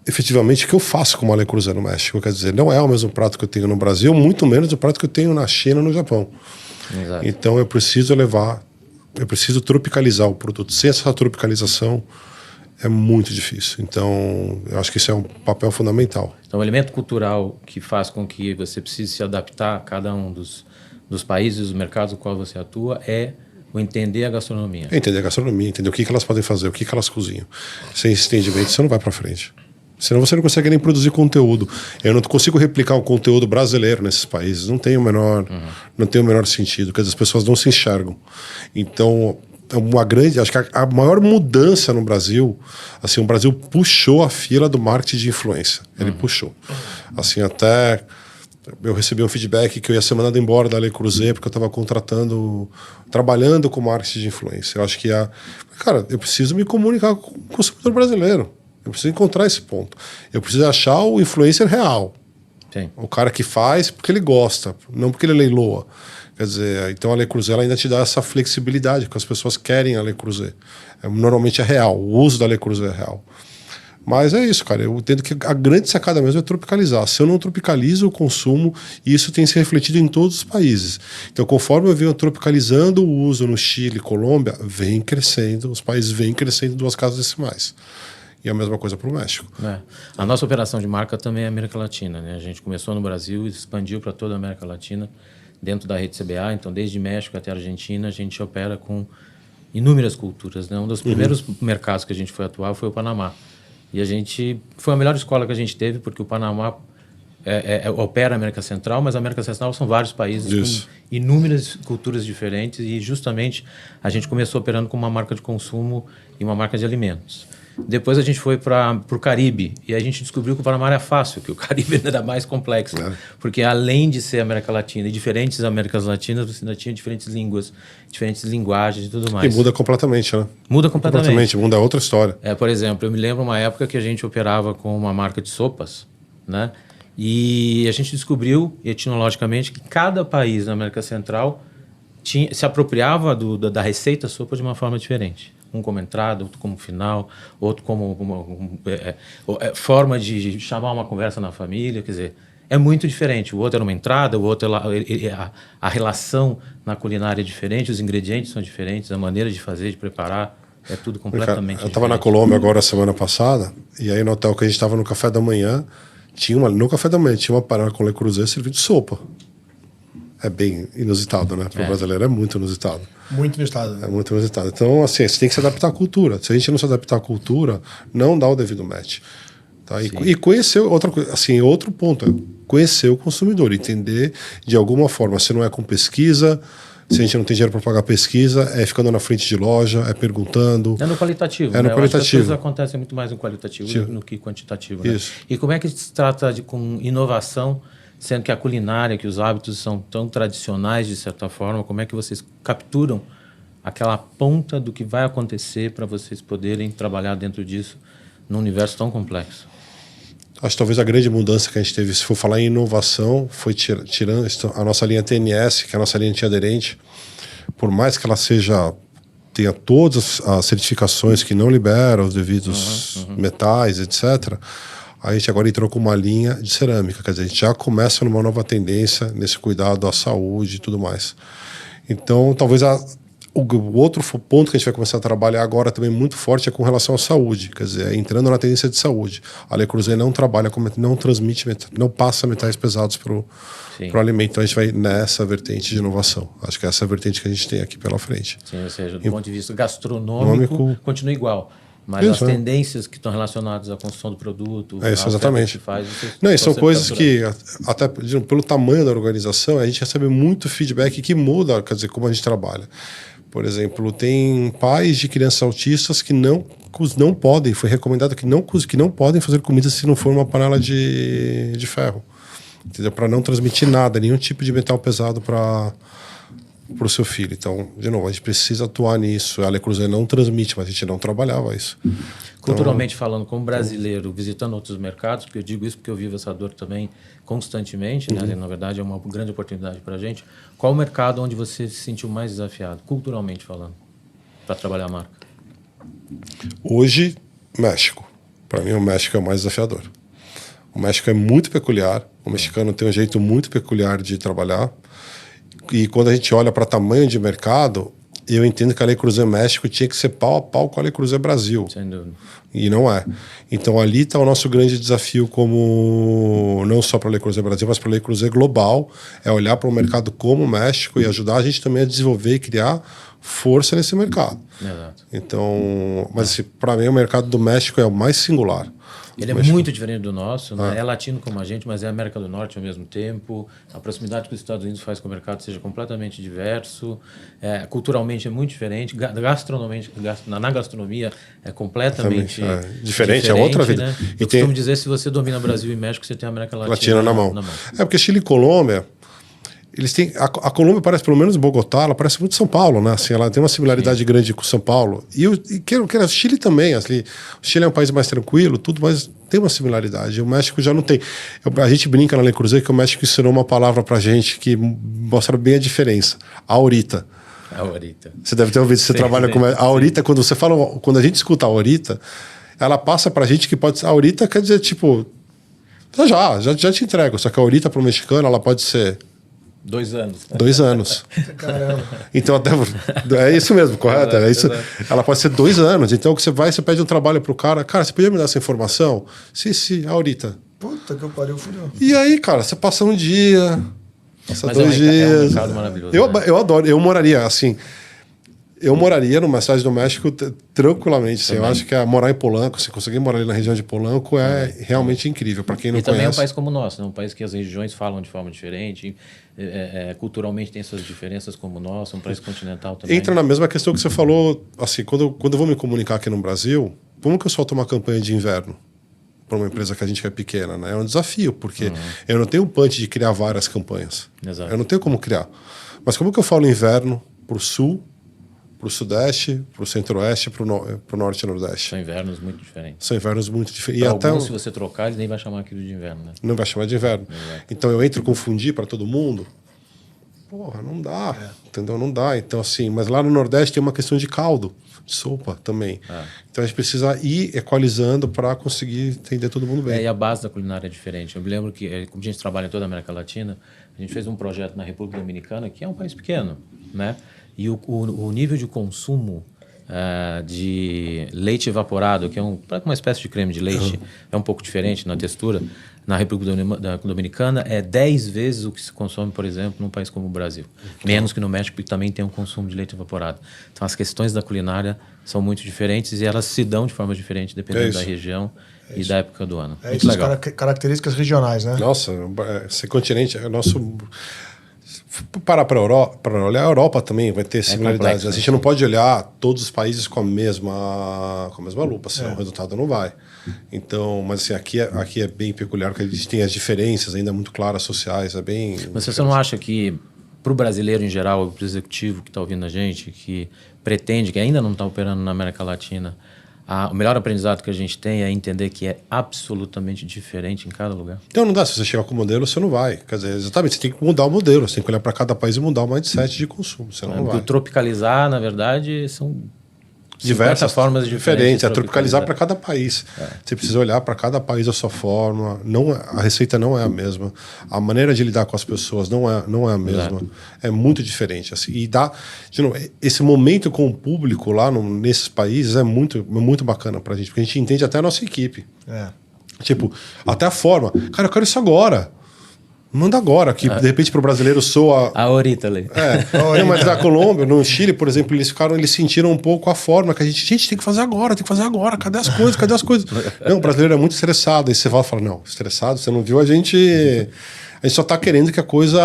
efetivamente o que eu faço com a Le Creuset no México? Quer dizer, não é o mesmo prato que eu tenho no Brasil, muito menos o prato que eu tenho na China, no Japão. Exato. Então eu preciso tropicalizar o produto. Sem essa tropicalização é muito difícil. Então eu acho que isso é um papel fundamental. Então o elemento cultural que faz com que você precise se adaptar a cada um dos países, dos mercados no qual você atua, é o entender a gastronomia. Entender a gastronomia, entender o que elas podem fazer, o que elas cozinham. Sem esse entendimento você não vai para frente. Senão você não consegue nem produzir conteúdo. Eu não consigo replicar o conteúdo brasileiro nesses países. Não tem o menor sentido. Quer dizer, as pessoas não se enxergam. Então, acho que a maior mudança no Brasil, assim, o Brasil puxou a fila do marketing de influência. Ele puxou. Assim, até eu recebi um feedback que eu ia ser mandado embora da Le Creuset porque eu estava trabalhando com marketing de influência. Eu acho que cara, eu preciso me comunicar com o consumidor brasileiro. Eu preciso encontrar esse ponto. Eu preciso achar o influencer real. Sim. O cara que faz porque ele gosta, não porque ele leiloa. Quer dizer, então a Le Creuset ela ainda te dá essa flexibilidade, porque as pessoas querem a Le Creuset. Normalmente é real, o uso da Le Creuset é real. Mas é isso, cara. Eu entendo que a grande sacada mesmo é tropicalizar. Se eu não tropicalizo o consumo, isso tem se refletido em todos os países. Então, conforme eu venho tropicalizando o uso no Chile, Colômbia, vem crescendo, os países vêm crescendo 2 casas decimais. E a mesma coisa para o México. A nossa operação de marca também é América Latina, né? A gente começou no Brasil e expandiu para toda a América Latina dentro da rede CBA. Então, desde México até a Argentina, a gente opera com inúmeras culturas, né? Um dos primeiros mercados que a gente foi atuar foi o Panamá. E a gente... Foi a melhor escola que a gente teve, porque o Panamá opera a América Central, mas a América Central são vários países com inúmeras culturas diferentes e justamente a gente começou operando com uma marca de consumo e uma marca de alimentos. Depois a gente foi para o Caribe e a gente descobriu que o Panamá era fácil, que o Caribe era mais complexo. Porque além de ser América Latina e diferentes Américas Latinas, você ainda tinha diferentes línguas, diferentes linguagens e tudo mais. E muda completamente, né? Muda completamente. Muda outra história. Por exemplo, eu me lembro uma época que a gente operava com uma marca de sopas, né? E a gente descobriu, etnologicamente, que cada país da América Central se apropriava da receita sopa de uma forma diferente. Um como entrada, outro como final, outro como forma de chamar uma conversa na família, quer dizer, é muito diferente. O outro era uma entrada, o outro a relação na culinária é diferente, os ingredientes são diferentes, a maneira de fazer, de preparar, é tudo completamente diferente. Eu estava na Colômbia agora semana passada, e aí no hotel que a gente estava no café da manhã, no café da manhã tinha uma parada com Le Creuset servindo sopa. É bem inusitado, né? Para o brasileiro é muito inusitado. Muito inusitado. É muito inusitado. Então, assim, você tem que se adaptar à cultura. Se a gente não se adaptar à cultura, não dá o devido match. Tá? E conhecer, outra coisa, assim, outro ponto, é conhecer o consumidor, entender de alguma forma, se não é com pesquisa, se a gente não tem dinheiro para pagar pesquisa, é ficando na frente de loja, é perguntando. É no qualitativo. É no qualitativo. Eu acho que as coisas acontecem muito mais no qualitativo do que quantitativo. Né? Isso. E como é que se trata com inovação, sendo que a culinária, que os hábitos são tão tradicionais de certa forma, como é que vocês capturam aquela ponta do que vai acontecer para vocês poderem trabalhar dentro disso num universo tão complexo? Acho que talvez a grande mudança que a gente teve, se for falar em inovação, foi tirando a nossa linha TNS, que é a nossa linha antiaderente, por mais que ela tenha todas as certificações que não liberam os devidos metais, etc., a gente agora entrou com uma linha de cerâmica, quer dizer, a gente já começa numa nova tendência nesse cuidado à saúde e tudo mais. Então, talvez o outro ponto que a gente vai começar a trabalhar agora também muito forte é com relação à saúde, quer dizer, entrando na tendência de saúde. A Le Creuset não trabalha, não transmite, não passa metais pesados para o alimento. Então a gente vai nessa vertente de inovação. Acho que essa é a vertente que a gente tem aqui pela frente. Sim, ou seja, do ponto de vista gastronômico, continua igual. Mas as tendências que estão relacionadas à construção do produto, isso, exatamente. Que faz, não, e são coisas que, até pelo tamanho da organização, a gente recebe muito feedback que muda, quer dizer, como a gente trabalha. Por exemplo, tem pais de crianças autistas que não podem, foi recomendado que não podem fazer comida se não for uma panela de ferro. Entendeu? Para não transmitir nada, nenhum tipo de metal pesado para o seu filho. Então, de novo, a gente precisa atuar nisso. A Le Creuset não transmite, mas a gente não trabalhava isso. Culturalmente falando, como brasileiro, visitando outros mercados, porque eu digo isso porque eu vivo essa dor também constantemente, né? Na verdade é uma grande oportunidade para a gente. Qual o mercado onde você se sentiu mais desafiado, culturalmente falando, para trabalhar a marca? Hoje, México. Para mim, o México é o mais desafiador. O México é muito peculiar, o mexicano tem um jeito muito peculiar de trabalhar. E quando a gente olha para tamanho de mercado, eu entendo que a Le Creuset México tinha que ser pau a pau com a Le Creuset Brasil. Sem dúvida. E não é. Então ali está o nosso grande desafio, como não só para a Le Creuset Brasil, mas para a Le Creuset global, é olhar para o mercado como o México e ajudar a gente também a desenvolver e criar força nesse mercado. Exato. Então, mas assim, para mim o mercado do México é o mais singular. Ele é muito diferente do nosso, né? É latino como a gente, mas é América do Norte ao mesmo tempo. A proximidade que os Estados Unidos faz com o mercado seja completamente diverso. Culturalmente é muito diferente. Na gastronomia é completamente diferente, é outra vida. Né? Eu costumo dizer, se você domina Brasil e México, você tem a América Latina na mão. É porque Chile e Colômbia, eles têm, a Colômbia parece, pelo menos Bogotá, ela parece muito São Paulo, né? Assim, ela tem uma similaridade grande com São Paulo. E o Chile também. Assim, o Chile é um país mais tranquilo, tudo, mas tem uma similaridade. O México já não tem. A gente brinca na Le Creuset que o México ensinou uma palavra pra gente que mostra bem a diferença. Ahorita. Você deve ter ouvido, você trabalha com a ahorita, quando você fala, quando a gente escuta a ahorita, ela passa pra gente que pode ser, a ahorita quer dizer, tipo, já te entrego. Só que a ahorita pro mexicano, ela pode ser 2 anos. 2 anos. Caramba. Então, até, é isso mesmo, correto? É isso. Ela pode ser 2 anos. Então, que você vai, você pede um trabalho pro cara. Cara, você podia me dar essa informação? Sim, ahorita. Puta que eu pariu, filho. E aí, cara, você passa um dia, passa mas 2 dias. É um mercado maravilhoso. Eu adoro. Eu moraria, assim... Eu moraria numa cidade do México tranquilamente. Assim, eu acho que morar em Polanco, se conseguir morar ali na região de Polanco, é realmente incrível. Para quem não conhece. E também é um país como o nosso, né? Um país que as regiões falam de forma diferente, culturalmente tem suas diferenças como o nosso, um país continental também. Entra na mesma questão que você falou, assim, quando eu vou me comunicar aqui no Brasil, como que eu solto uma campanha de inverno para uma empresa que a gente é pequena, né? É um desafio, porque eu não tenho um punch de criar várias campanhas. Exato. Eu não tenho como criar. Mas como que eu falo inverno para o sul, para o sudeste, para o centro-oeste, para o norte e nordeste? São invernos muito diferentes. São invernos muito diferentes. E até se você trocar, ele nem vai chamar aquilo de inverno, né? Não vai chamar de inverno. Exato. Então eu entro confundir para todo mundo. Porra, não dá. Entendeu? Não dá. Então, assim, mas lá no Nordeste tem uma questão de caldo, de sopa também. Então a gente precisa ir equalizando para conseguir entender todo mundo bem. E a base da culinária é diferente. Eu me lembro que, como a gente trabalha em toda a América Latina, a gente fez um projeto na República Dominicana, que é um país pequeno, né? E o nível de consumo de leite evaporado, que é uma espécie de creme de leite, é um pouco diferente na textura, na República Dominicana, é 10 vezes o que se consome, por exemplo, num país como o Brasil. Menos que no México, que também tem um consumo de leite evaporado. Então, as questões da culinária são muito diferentes e elas se dão de forma diferente, dependendo da região e da época do ano. Muito legal. Características regionais, né? Nossa, esse continente é nosso... Para olhar a Europa também vai ter similaridades. Complexo, a gente não pode olhar todos os países com a mesma lupa, senão o resultado não vai. Então, mas assim, aqui é bem peculiar, porque a gente tem as diferenças ainda muito claras sociais, é bem... Mas você não acha que, para o brasileiro em geral, para o executivo que está ouvindo a gente, que pretende, que ainda não está operando na América Latina, o melhor aprendizado que a gente tem é entender que é absolutamente diferente em cada lugar? Então não dá, se você chegar com o modelo, você não vai. Quer dizer, exatamente, você tem que mudar o modelo, você tem que olhar para cada país e mudar o mindset de consumo, você não vai. Tropicalizar, na verdade, são diversas formas diferentes é tropicalizar para cada país. Você precisa olhar para cada país a sua forma. Não, a receita não é a mesma. A maneira de lidar com as pessoas não é a mesma. Exato. É muito diferente. Assim, e dá, de novo, esse momento com o público lá nesses países é muito bacana para a gente, porque a gente entende até a nossa equipe. Tipo, até a forma. Cara, eu quero isso agora. Manda agora, que de repente para o brasileiro soa... Ahorita ali. Mas na Colômbia, no Chile, por exemplo, eles sentiram um pouco a forma que a gente tem que fazer agora, cadê as coisas? Não, o brasileiro é muito estressado, aí você fala, não, estressado, você não viu, a gente só está querendo que a coisa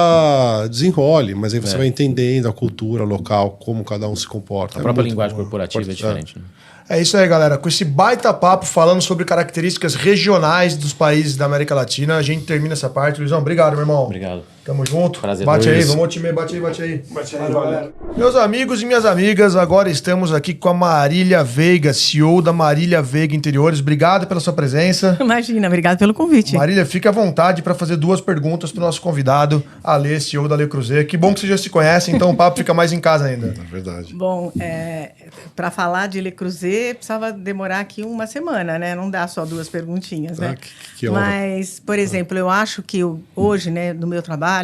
desenrole, mas aí você vai entendendo a cultura local, como cada um se comporta. A própria linguagem corporativa é diferente, né? É isso aí, galera. Com esse baita papo falando sobre características regionais dos países da América Latina, a gente termina essa parte. Luizão, obrigado, meu irmão. Obrigado. Tamo junto. Prazer. Bate aí, vamos time, bate aí. Valeu, galera. Meus amigos e minhas amigas, agora estamos aqui com a Marília Veiga, CEO da Marília Veiga Interiores. Obrigado pela sua presença. Imagina, obrigado pelo convite. Marília, fique à vontade para fazer 2 perguntas para o nosso convidado, Ale, CEO da Le Creuset. Que bom que vocês já se conhecem, então o papo fica mais em casa ainda. É verdade. Bom, para falar de Le Creuset, precisava demorar aqui uma semana, né? Não dá só 2 perguntinhas, né? Que honra. Mas, por exemplo, eu acho que hoje, né, no meu trabalho,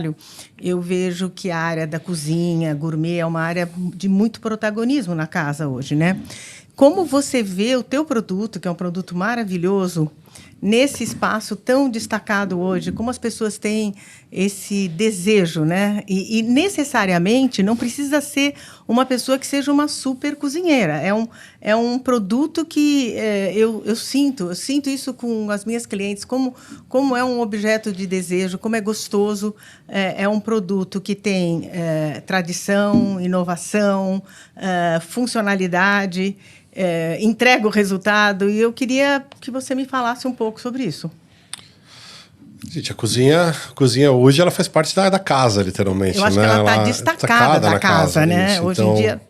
eu vejo que a área da cozinha, gourmet, é uma área de muito protagonismo na casa hoje, né? Como você vê o teu produto, que é um produto maravilhoso, nesse espaço tão destacado hoje, como as pessoas têm esse desejo, né? E necessariamente não precisa ser uma pessoa que seja uma super cozinheira. É um produto que eu sinto isso com as minhas clientes, como é um objeto de desejo, como é gostoso. É um produto que tem tradição, inovação, funcionalidade, entrega o resultado, e eu queria que você me falasse um pouco sobre isso. Gente, a cozinha hoje ela faz parte da casa, literalmente. Eu acho que ela está destacada da casa, né? Isso. Hoje então, em dia,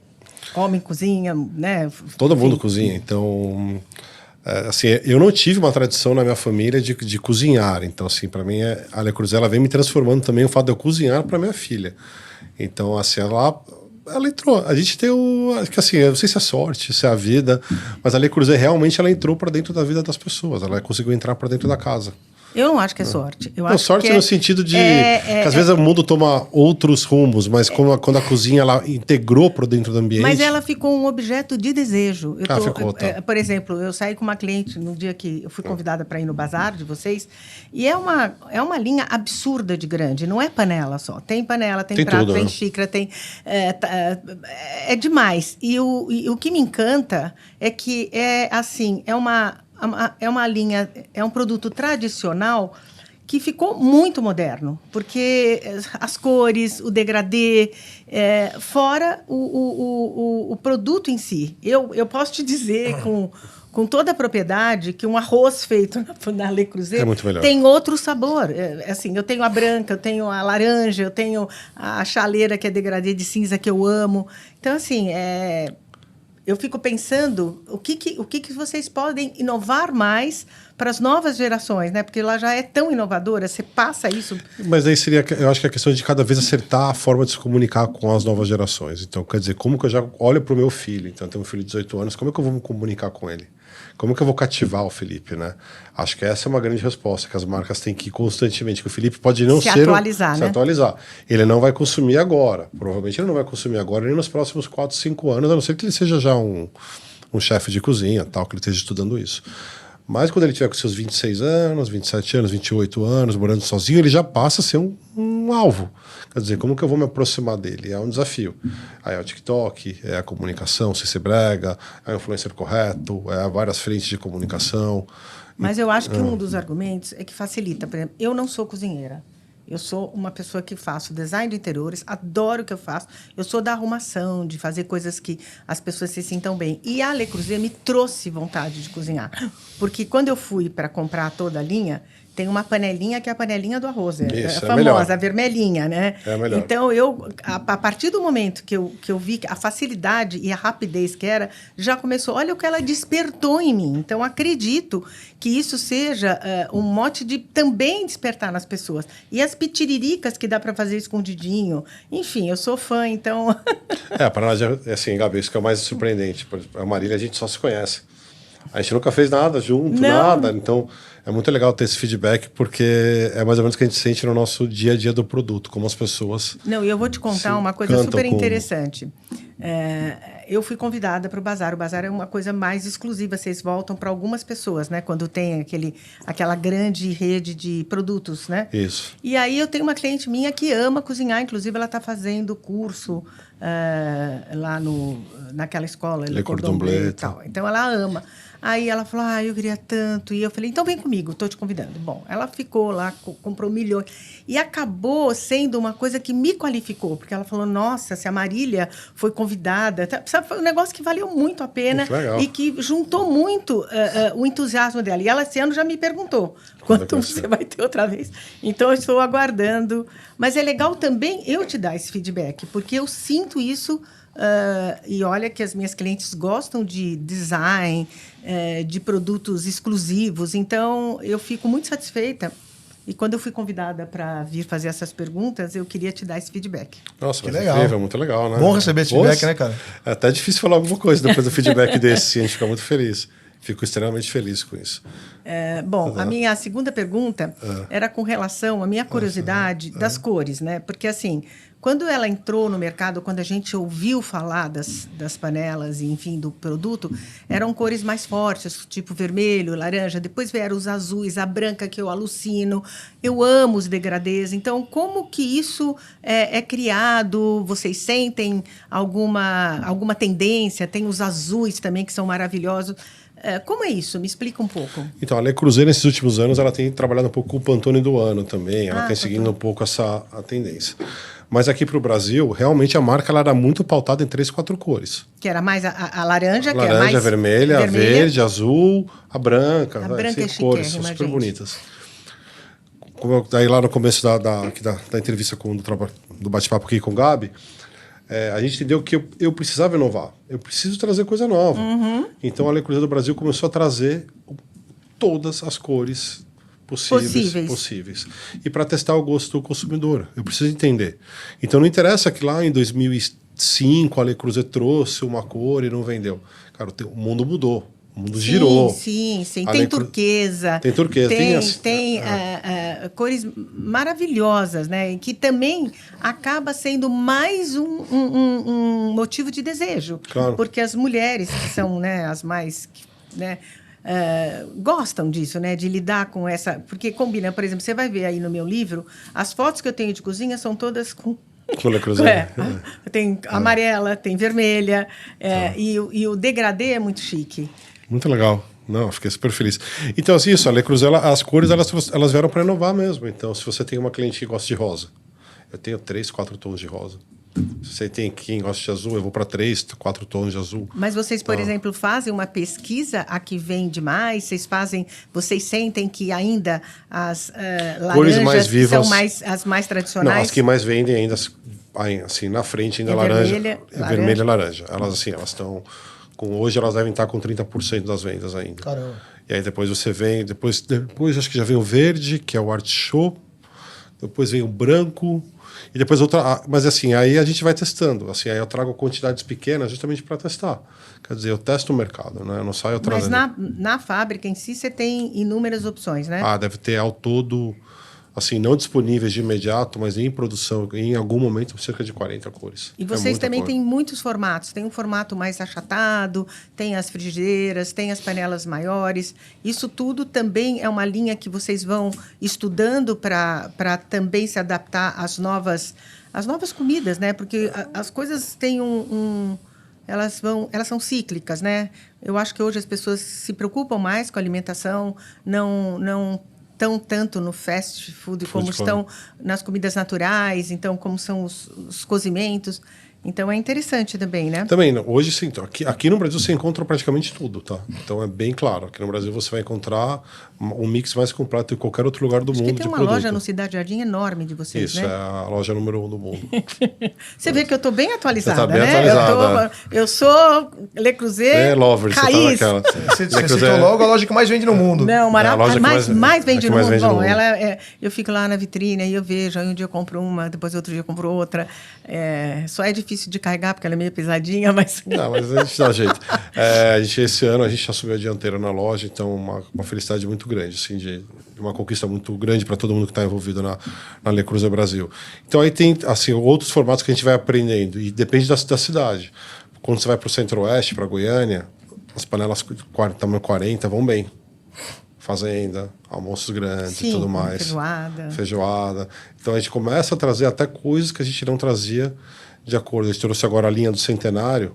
homem cozinha, né? Todo mundo cozinha, então... assim, eu não tive uma tradição na minha família de cozinhar, então assim, para mim a Le Creuset ela vem me transformando também o fato de eu cozinhar para minha filha. Então assim, ela entrou. A gente tem assim, eu não sei se é sorte, se é a vida, mas a Le Creuset realmente ela entrou para dentro da vida das pessoas. Ela conseguiu entrar para dentro da casa. Eu não acho que é sorte. Eu não, acho sorte que no sentido de que às vezes o mundo toma outros rumos, mas quando a cozinha ela integrou para dentro do ambiente. Mas ela ficou um objeto de desejo. Ficou, tá. Por exemplo, eu saí com uma cliente no dia que eu fui convidada para ir no bazar de vocês, e é uma linha absurda de grande. Não é panela só. Tem panela, tem prato, tudo, tem né? xícara, tem é demais. E o que me encanta é que é uma linha, é um produto tradicional que ficou muito moderno, porque as cores, o degradê, fora o produto em si. Eu posso te dizer com toda a propriedade que um arroz feito na Le Creuset tem outro sabor. Assim, eu tenho a branca, eu tenho a laranja, eu tenho a chaleira, que é degradê de cinza, que eu amo. Então, assim, eu fico pensando o que vocês podem inovar mais para as novas gerações, né? Porque ela já é tão inovadora, você passa isso... Mas aí eu acho que a questão de cada vez acertar a forma de se comunicar com as novas gerações. Então, quer dizer, como que eu já olho para o meu filho? Então, eu tenho um filho de 18 anos, como é que eu vou me comunicar com ele? Como que eu vou cativar o Felipe, né? Acho que essa é uma grande resposta, que as marcas têm que ir constantemente, que o Felipe pode não se atualizar. Ele não vai consumir agora. Provavelmente ele não vai consumir agora, nem nos próximos 4, 5 anos, a não ser que ele seja já um chefe de cozinha, tal, que ele esteja estudando isso. Mas quando ele tiver com seus 26 anos, 27 anos, 28 anos, morando sozinho, ele já passa a ser um alvo. Quer dizer, como que eu vou me aproximar dele? É um desafio. Aí é o TikTok, é a comunicação, se brega, é o influencer correto, é várias frentes de comunicação. Mas eu acho que um dos argumentos é que facilita. Por exemplo, eu não sou cozinheira. Eu sou uma pessoa que faço design de interiores, adoro o que eu faço. Eu sou da arrumação, de fazer coisas que as pessoas se sintam bem. E a Le Creuset me trouxe vontade de cozinhar. Porque quando eu fui para comprar toda a linha, tem uma panelinha que é a panelinha do arroz. Isso, a é famosa, melhor. a vermelhinha, né? É a melhor. Então, a partir do momento que eu vi a facilidade e a rapidez que era, já começou, olha o que ela despertou em mim. Então, acredito que isso seja um mote de também despertar nas pessoas. E as pitiriricas que dá para fazer escondidinho. Enfim, eu sou fã, então... Para nós é assim, Gabi, isso que é o mais surpreendente. Por exemplo, a Marília, a gente só se conhece. A gente nunca fez nada junto, nada. Então, é muito legal ter esse feedback, porque é mais ou menos o que a gente sente no nosso dia a dia do produto, como as pessoas... Não, e eu vou te contar uma coisa super interessante. Eu fui convidada para o Bazar. O Bazar é uma coisa mais exclusiva. Vocês voltam para algumas pessoas, né? Quando tem aquela grande rede de produtos, né? Isso. E aí eu tenho uma cliente minha que ama cozinhar. Inclusive, ela está fazendo curso lá naquela escola, Le Cordon Bleu e tal. Então, ela ama. Aí ela falou, eu queria tanto. E eu falei, então vem comigo, estou te convidando. Bom, ela ficou lá, comprou milhões. E acabou sendo uma coisa que me qualificou, porque ela falou, nossa, se a Marília foi convidada... Sabe, foi um negócio que valeu muito a pena e que juntou muito o entusiasmo dela. E ela, esse ano, já me perguntou, quanto você vai ter outra vez? Então, eu estou aguardando. Mas é legal também eu te dar esse feedback, porque eu sinto isso... e olha que as minhas clientes gostam de design, de produtos exclusivos. Então, eu fico muito satisfeita. E quando eu fui convidada para vir fazer essas perguntas, eu queria te dar esse feedback. Nossa, que legal. Incrível, muito legal, né? Bom receber esse feedback, né, cara? É até difícil falar alguma coisa depois do feedback desse. A gente fica muito feliz. Fico extremamente feliz com isso. Bom, a minha segunda pergunta era com relação à minha curiosidade das cores, né? Porque, assim, quando ela entrou no mercado, quando a gente ouviu falar das panelas e, enfim, do produto, eram cores mais fortes, tipo vermelho, laranja. Depois vieram os azuis, a branca, que eu alucino. Eu amo os degradês. Então, como que isso é criado? Vocês sentem alguma tendência? Tem os azuis também, que são maravilhosos. Como é isso? Me explica um pouco. Então, a Le Creuset, nesses últimos anos, ela tem trabalhado um pouco com o Pantone do ano também. Ela tem seguindo um pouco a tendência. Mas aqui para o Brasil, realmente a marca ela era muito pautada em 3, 4 cores. Que era mais a laranja, que laranja, é mais... a vermelha, a verde, a azul, a branca. A branca é cores, são super bonitas. Daí lá no começo da entrevista do bate-papo aqui com o Gabi, a gente entendeu que eu precisava inovar. Eu preciso trazer coisa nova. Então, a Le Creuset do Brasil começou a trazer todas as cores possíveis. E para testar o gosto do consumidor. Eu preciso entender. Então, não interessa que lá em 2005 a Le Creuset trouxe uma cor e não vendeu. Cara, o mundo mudou. O mundo girou. Sim. Tem turquesa. Tem turquesa. Tem cores maravilhosas, né? Que também acaba sendo mais um motivo de desejo. Claro. Porque as mulheres, que são, né, as mais... Né, gostam disso, né? De lidar com essa... Porque combina, por exemplo, você vai ver aí no meu livro, as fotos que eu tenho de cozinha são todas com... Le Creuset. Tem amarela, tem vermelha. E o degradê é muito chique. Muito legal. Não, fiquei super feliz. Então, assim, a Le Creuset, as cores, elas vieram para inovar mesmo. Então, se você tem uma cliente que gosta de rosa, eu tenho 3, 4 tons de rosa. Se você tem quem gosta de azul, eu vou para 3, 4 tons de azul. Mas vocês, por exemplo, fazem uma pesquisa a que vende mais? Vocês sentem que ainda as laranjas mais vivas, são as mais tradicionais? Não, as que mais vendem ainda, assim, na frente ainda laranja. Vermelha e laranja. Elas estão... Hoje elas devem estar com 30% das vendas ainda. Caramba. E aí depois você vem... Depois acho que já vem o verde, que é o artichoke. Depois vem o branco... E depois outra... Mas assim, aí a gente vai testando. Assim, aí eu trago quantidades pequenas justamente para testar. Quer dizer, eu testo o mercado, né? Eu não saio trazendo... Mas na fábrica em si, você tem inúmeras opções, né? Deve ter ao todo... Assim, não disponíveis de imediato, mas em produção, em algum momento, cerca de 40 cores. E vocês também têm muitos formatos. Tem um formato mais achatado, tem as frigideiras, tem as panelas maiores. Isso tudo também é uma linha que vocês vão estudando para também se adaptar às novas comidas, né? Porque as coisas têm elas são cíclicas, né? Eu acho que hoje as pessoas se preocupam mais com a alimentação, não estão tanto no fast food como estão nas comidas naturais, então como são os cozimentos. Então é interessante também, né? Também, hoje sim. Então, aqui no Brasil você encontra praticamente tudo, tá? Então é bem claro. Aqui no Brasil você vai encontrar um mix mais completo em qualquer outro lugar do Acho mundo que tem de uma produto. loja no Cidade Jardim enorme de vocês, Isso, né? é a loja número 1 do mundo. Você vê que eu estou bem atualizada, Você tá bem né? atualizada. Eu sou Le Creuset Lover, você tá raiz. naquela. Você citou logo a loja que mais vende no mundo. Não, a loja que mais vende no mundo. Bom, mundo. eu fico lá na vitrine, aí eu vejo, aí um dia eu compro uma, depois outro dia eu compro outra. Só é difícil de carregar, porque ela é meio pesadinha, mas... Não, mas a gente dá jeito. Esse ano a gente assumiu a dianteira na loja, então uma felicidade muito grande, assim, de uma conquista muito grande para todo mundo que está envolvido na Le Creuset Brasil. Então aí tem assim, outros formatos que a gente vai aprendendo, e depende da cidade. Quando você vai para o Centro-Oeste, para Goiânia, as panelas tamanho 40 vão bem. Fazenda, almoços grandes e tudo mais. Feijoada. Então a gente começa a trazer até coisas que a gente não trazia de acordo. A gente trouxe agora a linha do Centenário.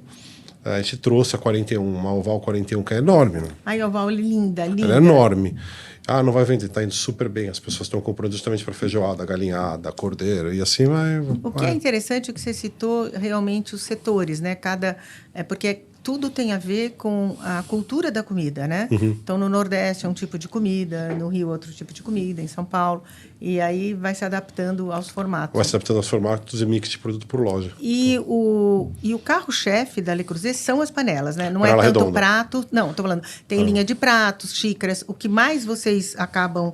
A gente trouxe a 41, uma Oval 41, que é enorme. Né? Ai, Oval, linda, linda. Ela é enorme. Não vai vender, tá indo super bem. As pessoas estão comprando justamente para feijoada, galinhada, cordeiro, e assim vai. O que é interessante é que você citou realmente os setores, né? Porque tudo tem a ver com a cultura da comida, né? Uhum. Então, no Nordeste é um tipo de comida, no Rio outro tipo de comida, em São Paulo. E aí vai se adaptando aos formatos. Vai se adaptando aos formatos e mix de produto por loja. E o carro-chefe da Le Creuset são as panelas, né? Não Panela é tanto redonda. prato. Não, estou falando. Tem linha de pratos, xícaras. O que mais vocês acabam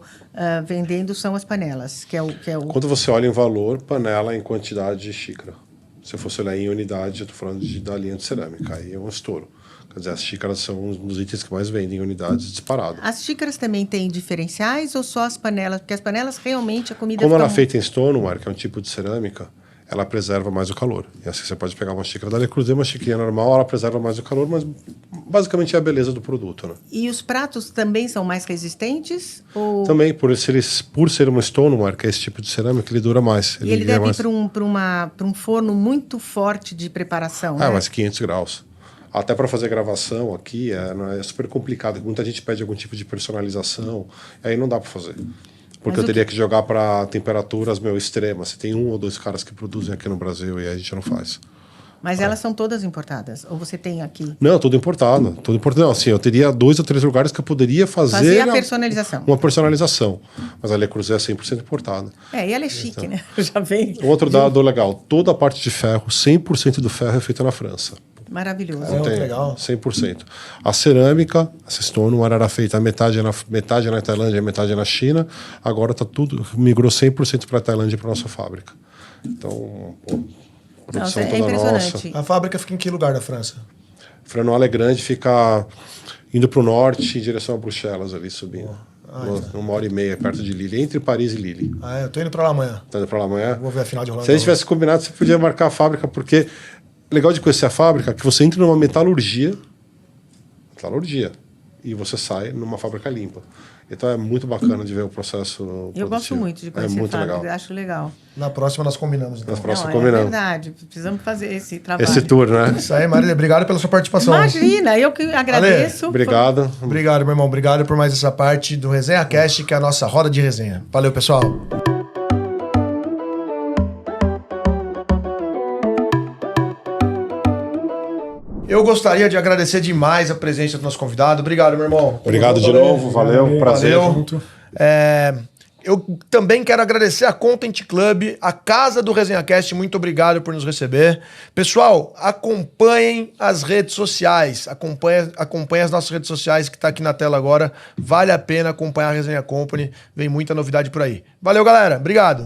vendendo são as panelas, que é o... Quando você olha em valor, panela em quantidade de xícara. Se eu fosse olhar em unidade, eu estou falando da linha de cerâmica. Aí é um estouro. Quer dizer, as xícaras são um dos itens que mais vendem em unidades disparado. As xícaras também têm diferenciais ou só as panelas? Porque as panelas realmente a comida Como ela é fica... feita em stoneware, que é um tipo de cerâmica, ela preserva mais o calor. E assim você pode pegar uma xícara da Le Creuset, uma xícara normal, ela preserva mais o calor, mas basicamente é a beleza do produto, né? E os pratos também são mais resistentes? Ou... Também, por ser uma stoneware, que é esse tipo de cerâmica, ele dura mais. E ele deve mais... ir para um forno muito forte de preparação, né? mais 500 graus. Até para fazer gravação aqui é super complicado. Muita gente pede algum tipo de personalização, aí não dá para fazer. Porque eu teria que jogar para temperaturas extremas. Você tem 1 ou 2 caras que produzem aqui no Brasil e aí a gente não faz. Mas elas são todas importadas? Ou você tem aqui? Não, tudo importado. Tudo importado. Não, assim, eu teria 2 ou 3 lugares que eu poderia fazer a personalização. Uma personalização. Mas a Le Creuset é 100% importada. E ela é chique, né? Já vem. Outro dado legal. Toda a parte de ferro, 100% do ferro é feita na França. Maravilhoso. Legal. 100%. A cerâmica, essa stoneware era feita metade na Tailândia, metade na China. Agora migrou 100% para a Tailândia, para nossa fábrica. Então, produção toda impressionante. nossa. A fábrica fica em que lugar da França? Frenois é grande, fica indo para o norte, em direção a Bruxelas, ali subindo. 1h30, perto de Lille, entre Paris e Lille. Eu tô indo para lá amanhã. Tá indo para lá amanhã? Vou ver a final de Rolando. Se a gente tivesse combinado, você podia marcar a fábrica, porque legal de conhecer a fábrica é que você entra numa metalurgia, e você sai numa fábrica limpa. Então é muito bacana de ver o processo produtivo. Eu gosto muito de conhecer muito fábrica, legal. acho legal. Na próxima nós combinamos. Então. É verdade, precisamos fazer esse trabalho. Esse tour, né? Isso aí, Marília, obrigado pela sua participação. Imagina, eu que agradeço. Obrigado. Obrigado, meu irmão. Obrigado por mais essa parte do Resenha Cast, que é a nossa roda de resenha. Valeu, pessoal. Eu gostaria de agradecer demais a presença do nosso convidado. Obrigado, meu irmão. Obrigado de novo, valeu, prazer. Valeu. Eu também quero agradecer a Content Club, a casa do ResenhaCast, muito obrigado por nos receber. Pessoal, acompanhem as redes sociais, acompanhem as nossas redes sociais que está aqui na tela agora. Vale a pena acompanhar a Resenha Company, vem muita novidade por aí. Valeu, galera, obrigado.